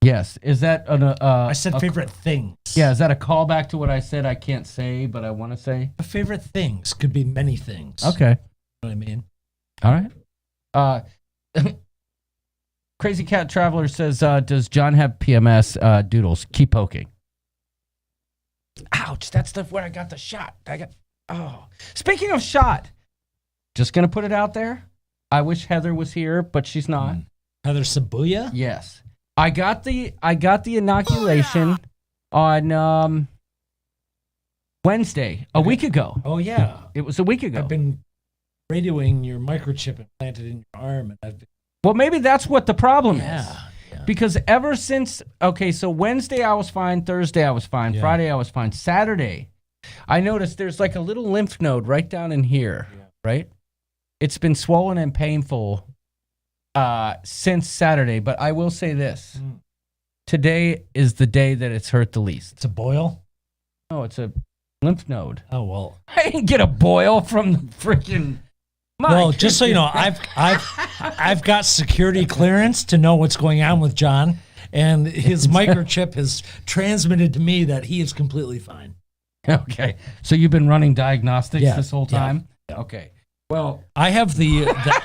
Yes. Is that I said favorite things. Yeah, is that a callback to what I said I can't say, but I want to say? Favorite things could be many things. Okay. You know what I mean? All right. Crazy Cat Traveler says, does John have PMS? Doodles, keep poking. Ouch, that's where I got the shot. Speaking of shot, just going to put it out there. I wish Heather was here, but she's not. Heather Sabuya? Yes. I got the inoculation on Wednesday, a week ago. Oh, yeah. It was a week ago. I've been radioing your microchip implanted in your arm. And well, maybe that's what the problem is. Yeah. Because ever since, so Wednesday I was fine, Thursday I was fine, Friday I was fine, Saturday I noticed there's like a little lymph node right down in here, right? It's been swollen and painful since Saturday, but I will say this. Today is the day that it's hurt the least. It's a boil? No, it's a lymph node. Oh, well. I didn't get a boil from the freaking... Just so you know, I've got security clearance to know what's going on with John, and his microchip has transmitted to me that he is completely fine. Okay. So you've been running diagnostics this whole time? Yeah. Okay. Well, I have the app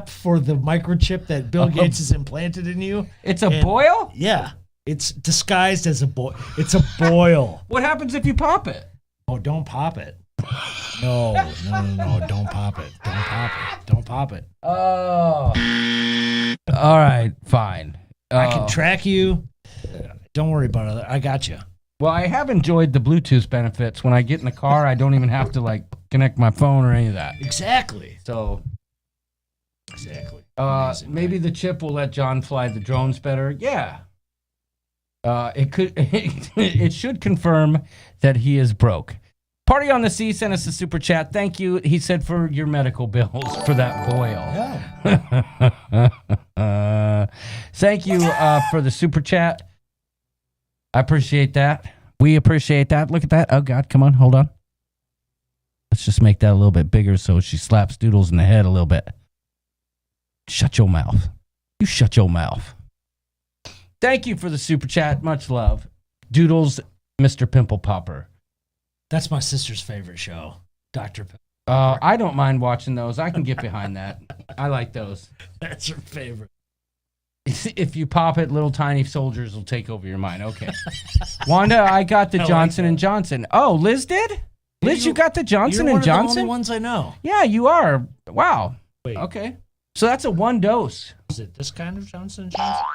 for the microchip that Bill Gates has implanted in you. It's a boil? Yeah. It's disguised as a boil. It's a boil. What happens if you pop it? Oh, don't pop it. No, don't pop it. Don't pop it. Oh. All right, fine. I can track you. Don't worry about it. I got you. Well, I have enjoyed the Bluetooth benefits. When I get in the car, I don't even have to connect my phone or any of that. Exactly. So. Exactly. Maybe the chip will let John fly the drones better. Yeah. It should confirm that he is broke. Party on the Sea sent us a super chat. Thank you. He said for your medical bills for that boil. Yeah. Thank you for the super chat. I appreciate that. We appreciate that. Look at that. Oh, God. Come on. Hold on. Let's just make that a little bit bigger so she slaps Doodles in the head a little bit. Shut your mouth. You shut your mouth. Thank you for the super chat. Much love. Doodles, Mr. Pimple Popper. That's my sister's favorite show, Dr. Pimple. I don't mind watching those. I can get behind that. I like those. That's her favorite. If you pop it, little tiny soldiers will take over your mind. Okay. Wanda, I got the Johnson & Johnson. Oh, Liz did? Liz, you got the Johnson & Johnson? You're one of the only ones I know. Yeah, you are. Wow. Wait. Okay. So that's a 1 dose. Is it this kind of Johnson & Johnson?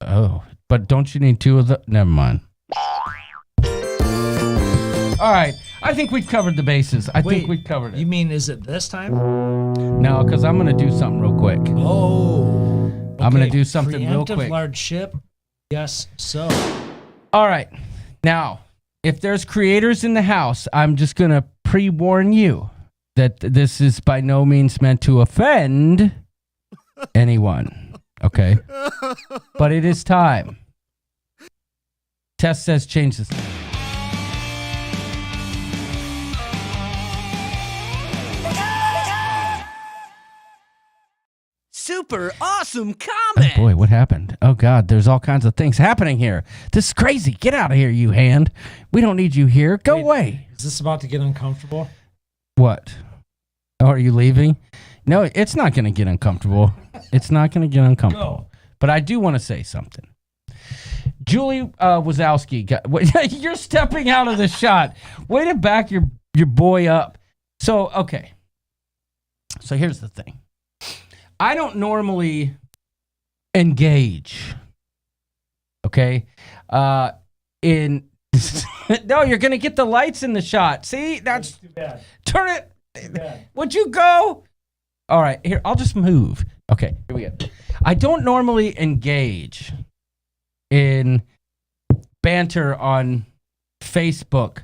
Oh, but don't you need 2 of the... Never mind. All right. I think we've covered the bases. I think we've covered it. You mean, is it this time? No, because I'm going to do something real quick. Oh. Okay. I'm going to do something real quick. Large ship? Yes, so. All right. Now, if there's creators in the house, I'm just going to pre-warn you that this is by no means meant to offend anyone. Okay? But it is time. Tess says change this. Super awesome comment. Oh boy, what happened? Oh God, there's all kinds of things happening here. This is crazy. Get out of here, you hand. We don't need you here. Go away. Is this about to get uncomfortable? What? Oh, are you leaving? No, it's not going to get uncomfortable. It's not going to get uncomfortable. Go. But I do want to say something. Julie Wazowski, you're stepping out of the shot. Way to back your boy up. So, okay. So here's the thing. I don't normally engage, okay? In no, you're gonna get the lights in the shot. See, that's too bad. Turn it. Too bad. Would you go? All right, here I'll just move. Okay, here we go. I don't normally engage in banter on Facebook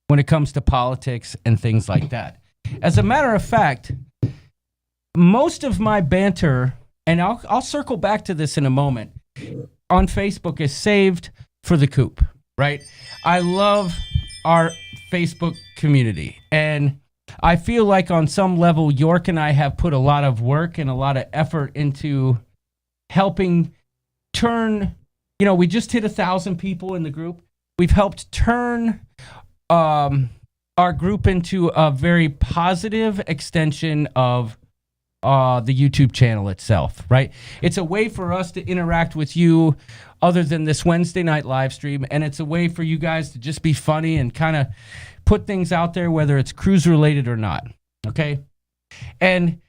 when it comes to politics and things like that. As a matter of fact, most of my banter, and I'll circle back to this in a moment, on Facebook is saved for the coop, right? I love our Facebook community, and I feel like on some level, York and I have put a lot of work and a lot of effort into helping turn, we just hit 1,000 people in the group. We've helped turn our group into a very positive extension of the YouTube channel itself, right? It's a way for us to interact with you other than this Wednesday night live stream, and it's a way for you guys to just be funny and kind of put things out there, whether it's cruise related or not, okay? And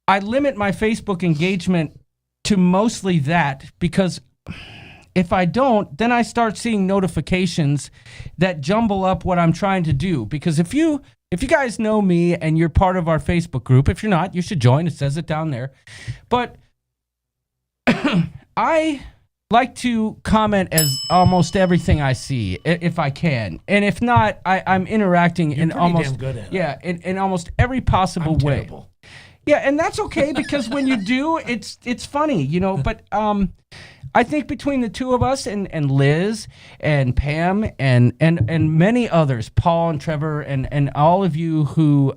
I limit my Facebook engagement to mostly that because if I don't, then I start seeing notifications that jumble up what I'm trying to do. Because if you guys know me and you're part of our Facebook group, if you're not, you should join. It says it down there. But I like to comment as almost everything I see, if I can. And if not, I'm interacting in almost damn good at it. in almost every possible I'm way. terrible. Yeah, and that's okay because when you do, it's funny, But I think between the two of us and Liz and Pam and many others, Paul and Trevor and all of you who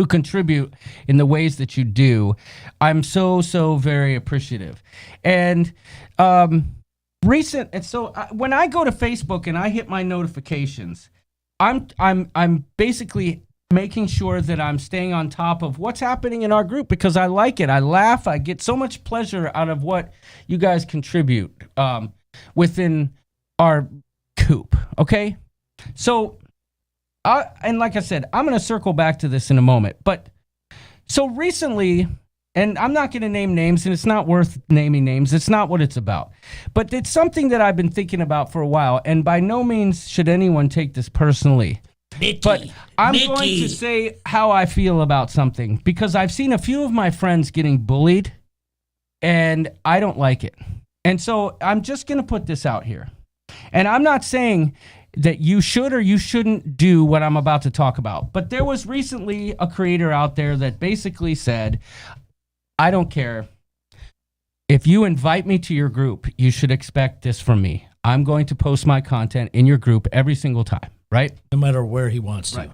contribute in the ways that you do, I'm so very appreciative. And when I go to Facebook and I hit my notifications, I'm basically making sure that I'm staying on top of what's happening in our group because I like it. I laugh. I get so much pleasure out of what you guys contribute within our coop. Okay? So, and like I said, I'm going to circle back to this in a moment. But so recently, and I'm not going to name names, and it's not worth naming names. It's not what it's about. But it's something that I've been thinking about for a while, and by no means should anyone take this personally. But I'm going to say how I feel about something because I've seen a few of my friends getting bullied and I don't like it. And so I'm just going to put this out here. And I'm not saying that you should or you shouldn't do what I'm about to talk about. But there was recently a creator out there that basically said, I don't care. If you invite me to your group, you should expect this from me. I'm going to post my content in your group every single time. Right? No matter where he wants to. Right.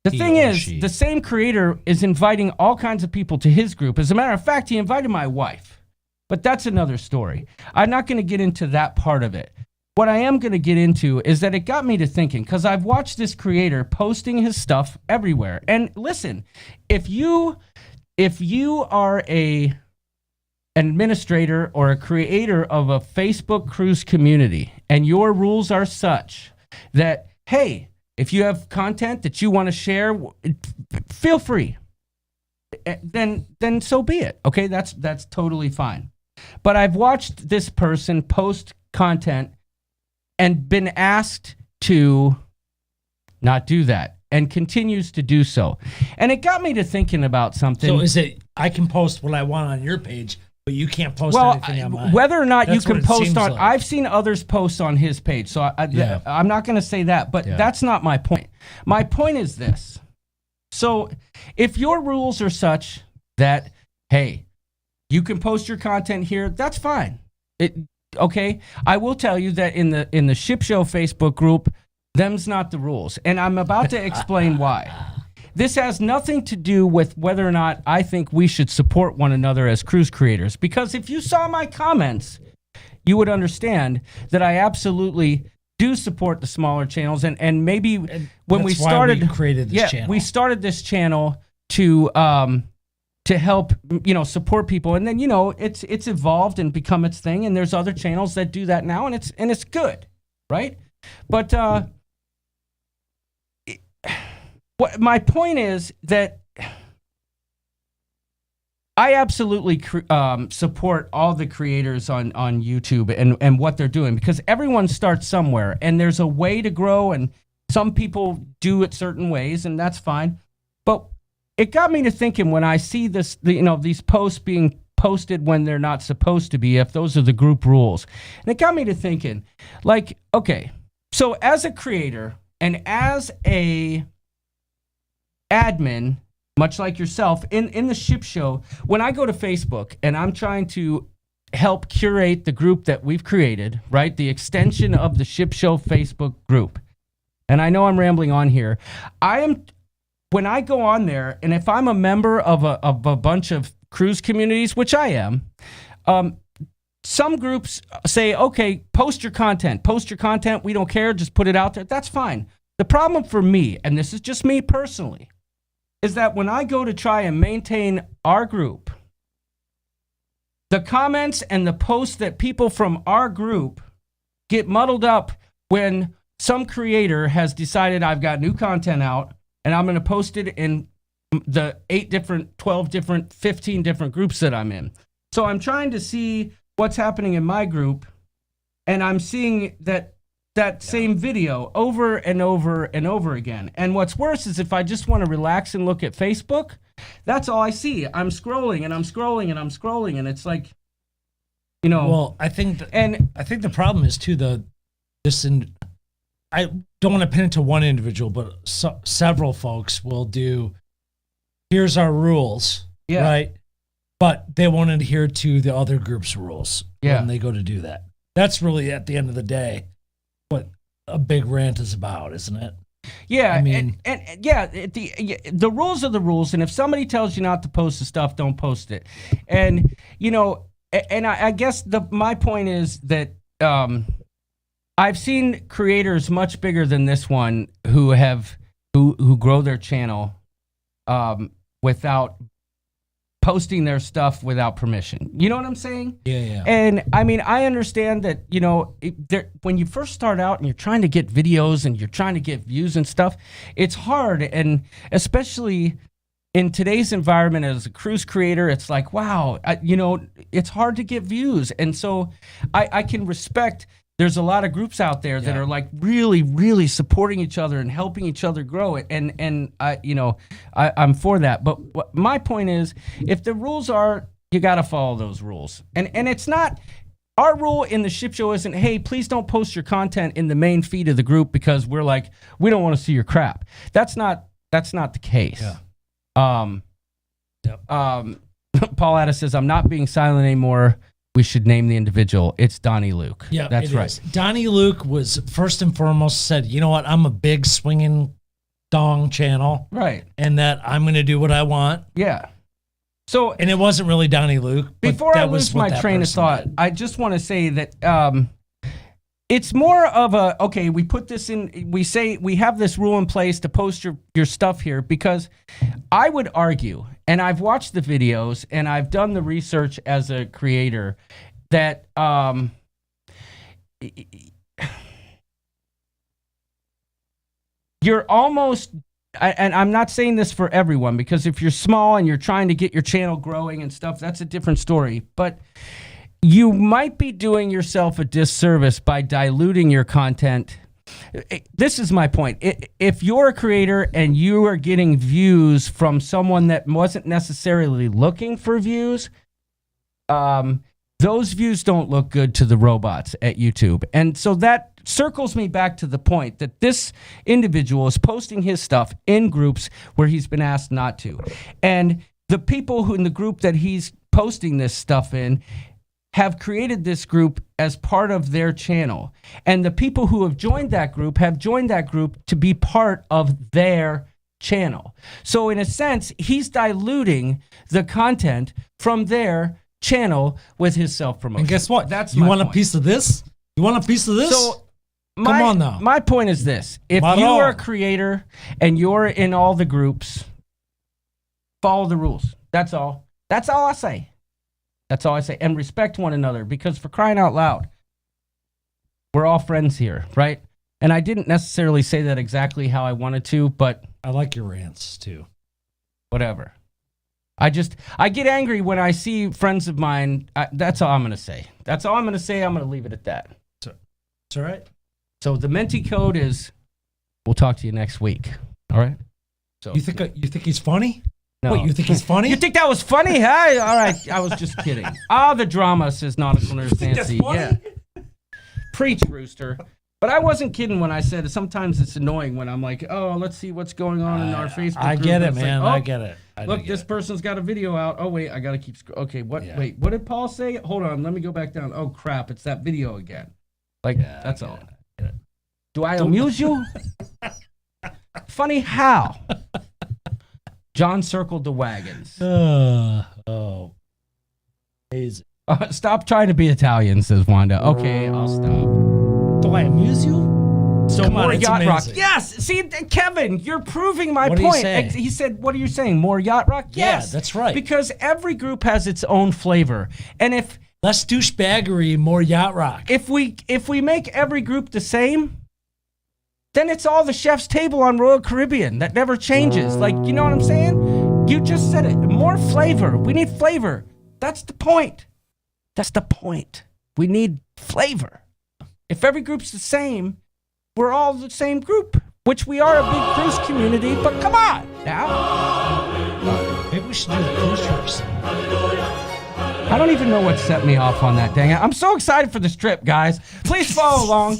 The thing is, the same creator is inviting all kinds of people to his group. As a matter of fact, he invited my wife. But that's another story. I'm not going to get into that part of it. What I am going to get into is that it got me to thinking, because I've watched this creator posting his stuff everywhere. And listen, if you are an administrator or a creator of a Facebook cruise community and your rules are such that, hey, if you have content that you want to share, feel free. Then so be it. Okay, that's totally fine. But I've watched this person post content and been asked to not do that and continues to do so. And it got me to thinking about something. So is it I can post what I want on your page, but you can't post anything on mine? Whether or not That's you can post on, like. I've seen others post on his page, so I'm not going to say that, but that's not my point. My point is this. So if your rules are such that, hey, You can post your content here. That's fine. Okay. I will tell you that in the Ship Show Facebook group, them's not the rules. And I'm about to explain why. This has nothing to do with whether or not I think we should support one another as cruise creators. Because if you saw my comments, you would understand that I absolutely do support the smaller channels. And maybe when we started, created this channel. We started this channel to help, support people. And then, it's evolved and become its thing. And there's other channels that do that now, and it's good, right? But what my point is that I absolutely support all the creators on YouTube and what they're doing, because everyone starts somewhere and there's a way to grow, and some people do it certain ways, and that's fine. But it got me to thinking when I see this, these posts being posted when they're not supposed to be, if those are the group rules. And it got me to thinking, like, okay, so as a creator and as a admin, much like yourself, in the Ship Show, when I go to Facebook and I'm trying to help curate the group that we've created, right, the extension of the Ship Show Facebook group, and I know I'm rambling on here, when I go on there, and if I'm a member of a bunch of cruise communities, which I am, some groups say, okay, post your content, we don't care, just put it out there. That's fine. The problem for me, and this is just me personally, is that when I go to try and maintain our group, the comments and the posts that people from our group get muddled up when some creator has decided I've got new content out and I'm going to post it in the 8 different, 12 different, 15 different groups that I'm in. So I'm trying to see what's happening in my group, and I'm seeing that same video over and over and over again. And what's worse is if I just want to relax and look at Facebook, that's all I see. I'm scrolling and I'm scrolling and I'm scrolling, and it's like, Well, I think the problem is too I don't want to pin it to one individual, but several folks will do, here's our rules, right? But they won't adhere to the other group's rules when they go to do that. That's really, at the end of the day, what a big rant is about, isn't it? Yeah, I mean, the rules are the rules, and if somebody tells you not to post the stuff, don't post it. And I guess my point is that I've seen creators much bigger than this one who grow their channel without posting their stuff without permission. You know what I'm saying? Yeah. And I mean, I understand that, when you first start out and you're trying to get videos and you're trying to get views and stuff, it's hard. And especially in today's environment as a cruise creator, it's like, wow, it's hard to get views. And so I can respect there's a lot of groups out there that are like really, really supporting each other and helping each other grow it. And I'm for that. But my point is, if the rules are, you got to follow those rules. And it's not, our rule in the Ship Show isn't, hey, please don't post your content in the main feed of the group because we're like, we don't want to see your crap. That's not the case. Yeah. Paul Addis says, I'm not being silent anymore. We should name the individual. It's Donnie Luke. Yeah, that's right. Donnie Luke was first and foremost said, you know what? I'm a big swinging dong channel. Right. And that I'm going to do what I want. Yeah. So, and it wasn't really Donnie Luke. Before I lose my train of thought, I just want to say that it's more of a, okay, we put this in, we say we have this rule in place to post your stuff here, because I would argue, and I've watched the videos and I've done the research as a creator, that you're almost, and I'm not saying this for everyone, because if you're small and you're trying to get your channel growing and stuff, that's a different story. But you might be doing yourself a disservice by diluting your content. This is my point. If you're a creator and you are getting views from someone that wasn't necessarily looking for views, those views don't look good to the robots at YouTube. And so that circles me back to the point that this individual is posting his stuff in groups where he's been asked not to. And the people who in the group that he's posting this stuff in have created this group as part of their channel. And the people who have joined that group to be part of their channel. So in a sense, he's diluting the content from their channel with his self-promotion. And guess what? That's you my want point. a piece of this? You want a piece of this? So Come on now. My point is this. If Not you at all. are a creator and you're in all the groups, follow the rules. That's all. That's all I say. That's all I say. And respect one another, because for crying out loud, we're all friends here, right? And I didn't necessarily say that exactly how I wanted to, but I like your rants too. whatever. I get angry when I see friends of mine. That's all I'm going to say. That's all I'm going to say. I'm going to leave it at that. It's all right. So the Menti code is, we'll talk to you next week. All right? So You think he's funny? No. Wait, you think he's funny? You think that was funny? Hey, all right. I was just kidding. The drama, says Nautical Nurse Nancy. Yeah. Preach, Rooster. But I wasn't kidding when I said sometimes it's annoying when I'm like, oh, let's see what's going on in our Facebook group. I get it, It's like, man. oh, I get it. Look, this person's got a video out. Oh, wait, I got to keep okay, what? Yeah. Wait, what did Paul say? Hold on, let me go back down. Oh, crap, it's that video again. Like, that's all. Do I amuse you? Funny how? John circled the wagons. Oh. Amazing. Stop trying to be Italian, says Wanda. Okay, I'll stop. Do I amuse you? So Come on, more it's yacht rock. amazing. Yes. See, Kevin, you're proving my What are you point. saying? He said, "What are you saying? More yacht rock?" Yeah, Yes, that's right. Because every group has its own flavor, and if Less douchebaggery, more yacht rock. if we make every group the same, then it's all the chef's table on Royal Caribbean that never changes. Like, you know what I'm saying? You just said it. More flavor. We need flavor. That's the point. That's the point. We need flavor. If every group's the same, we're all the same group, which we are a big cruise community, but come on now. Maybe we should do the cruise trips. I don't even know what set me off on that, dang it. I'm so excited for this trip, guys. Please follow along.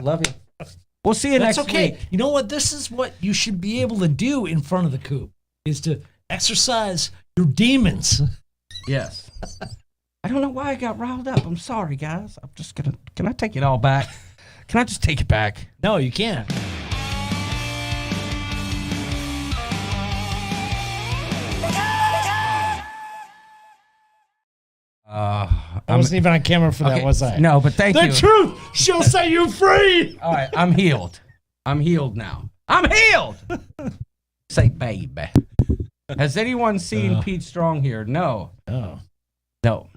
Love you. We'll see you That's next okay. week. You know what? This is what you should be able to do in front of the coop, is to exercise your demons. Yes. I don't know why I got riled up. I'm sorry, guys. I'm just gonna. Can I take it all back? Can I just take it back? No, you can't. I wasn't even on camera for that, Okay, was I? No, but thank The you. truth shall set you free. All right, I'm healed. I'm healed now. I'm healed. Say baby. Has anyone seen Pete Strong here? No. Oh. No.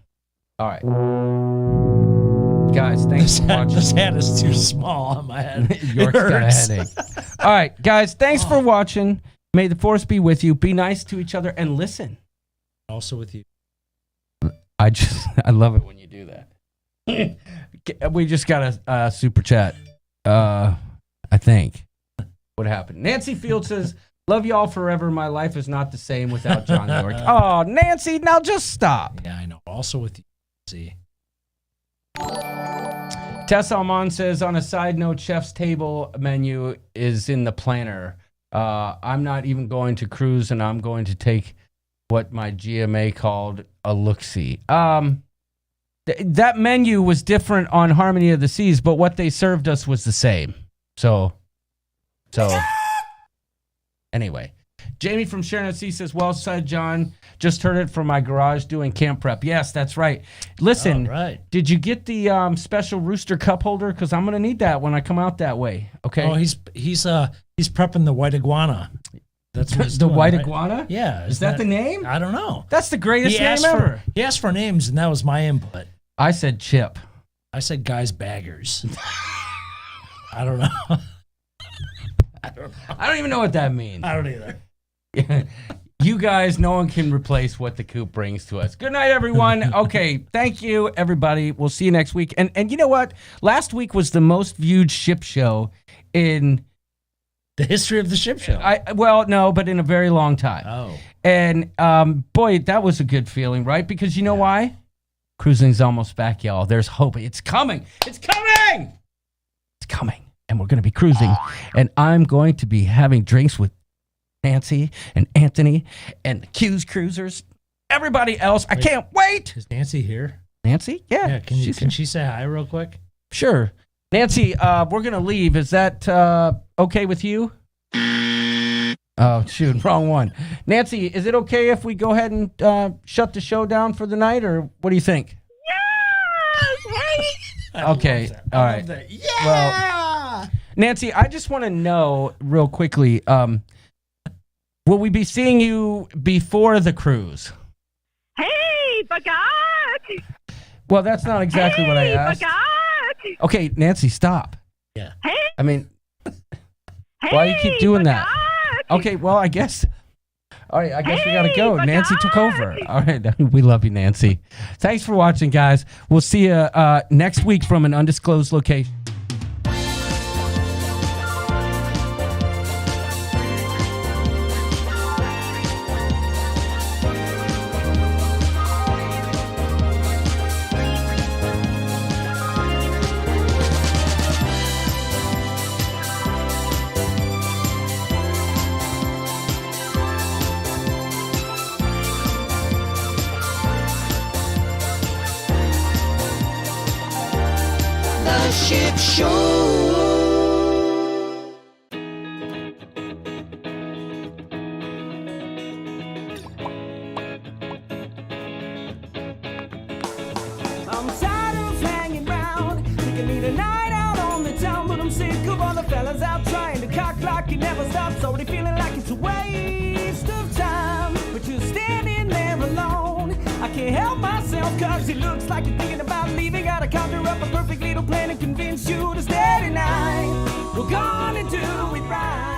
All right. Guys, thanks for watching. This hat is too small on my head. York's got a headache. All right, guys, thanks for watching. May the force be with you. Be nice to each other and listen. Also with you. I love it when you do that. We just got a super chat. I think. What happened? Nancy Field says, "Love y'all forever. My life is not the same without John York." Oh, Nancy, now just stop. Yeah, I know. Also with you. See. Tess Almon says, on a side note, Chef's Table menu is in the planner. I'm not even going to cruise, and I'm going to take what my GMA called a look-see. That menu was different on Harmony of the Seas, but what they served us was the same. So anyway. Jamie from Sharon at Sea says, well said, John. Just heard it from my garage doing camp prep. Yes, that's right. Listen, did you get the special Rooster cup holder? Because I'm going to need that when I come out that way. Okay. Oh, he's prepping the white iguana. That's what he's the doing, white right? iguana? Yeah. Is that the name? I don't know. That's the greatest name ever. He asked for names, and that was my input. I said Chip. I said guys baggers. I don't know. I don't even know what that means. I don't either. You guys, no one can replace what the coop brings to us. Good night, everyone. Okay, thank you, everybody. We'll see you next week. And you know what? Last week was the most viewed ship show in the history of the ship show. Well, no, but in a very long time. Oh. And boy, that was a good feeling, right? Because you know why? Cruising's almost back, y'all. There's hope. It's coming. It's coming. It's coming. And we're going to be cruising. And I'm going to be having drinks with Nancy and Anthony and the Q's Cruisers. everybody else, I can't wait. Is Nancy here? Nancy? Yeah. Yeah. Can she say hi real quick? Sure. Nancy, we're going to leave. Is that okay with you? Oh, shoot. Wrong one. Nancy, is it okay if we go ahead and shut the show down for the night, or what do you think? Yes! Okay. All right. Yeah. Well, Nancy, I just want to know real quickly, will we be seeing you before the cruise? Hey, Bagat! Well, that's not exactly what I asked. Bagat! Okay, Nancy, stop. Yeah. Hey, I mean, why do you keep doing that? Bagat! Okay, well, I guess. All right, I guess we got to Hey, go. Bagat! Nancy took over. All right, we love you, Nancy. Thanks for watching, guys. We'll see you next week from an undisclosed location. The Ship Show. I'm tired of hanging round. Think I need a night out on the town, but I'm sick of all the fellas out trying to cock like it never stops. Already feeling like it's a waste of time, but you're standing there alone. I can't help myself, cause it looks like you're thinking about leaving. Gotta conjure up a perfect little plan and convince you to stay tonight. We're gonna do it right.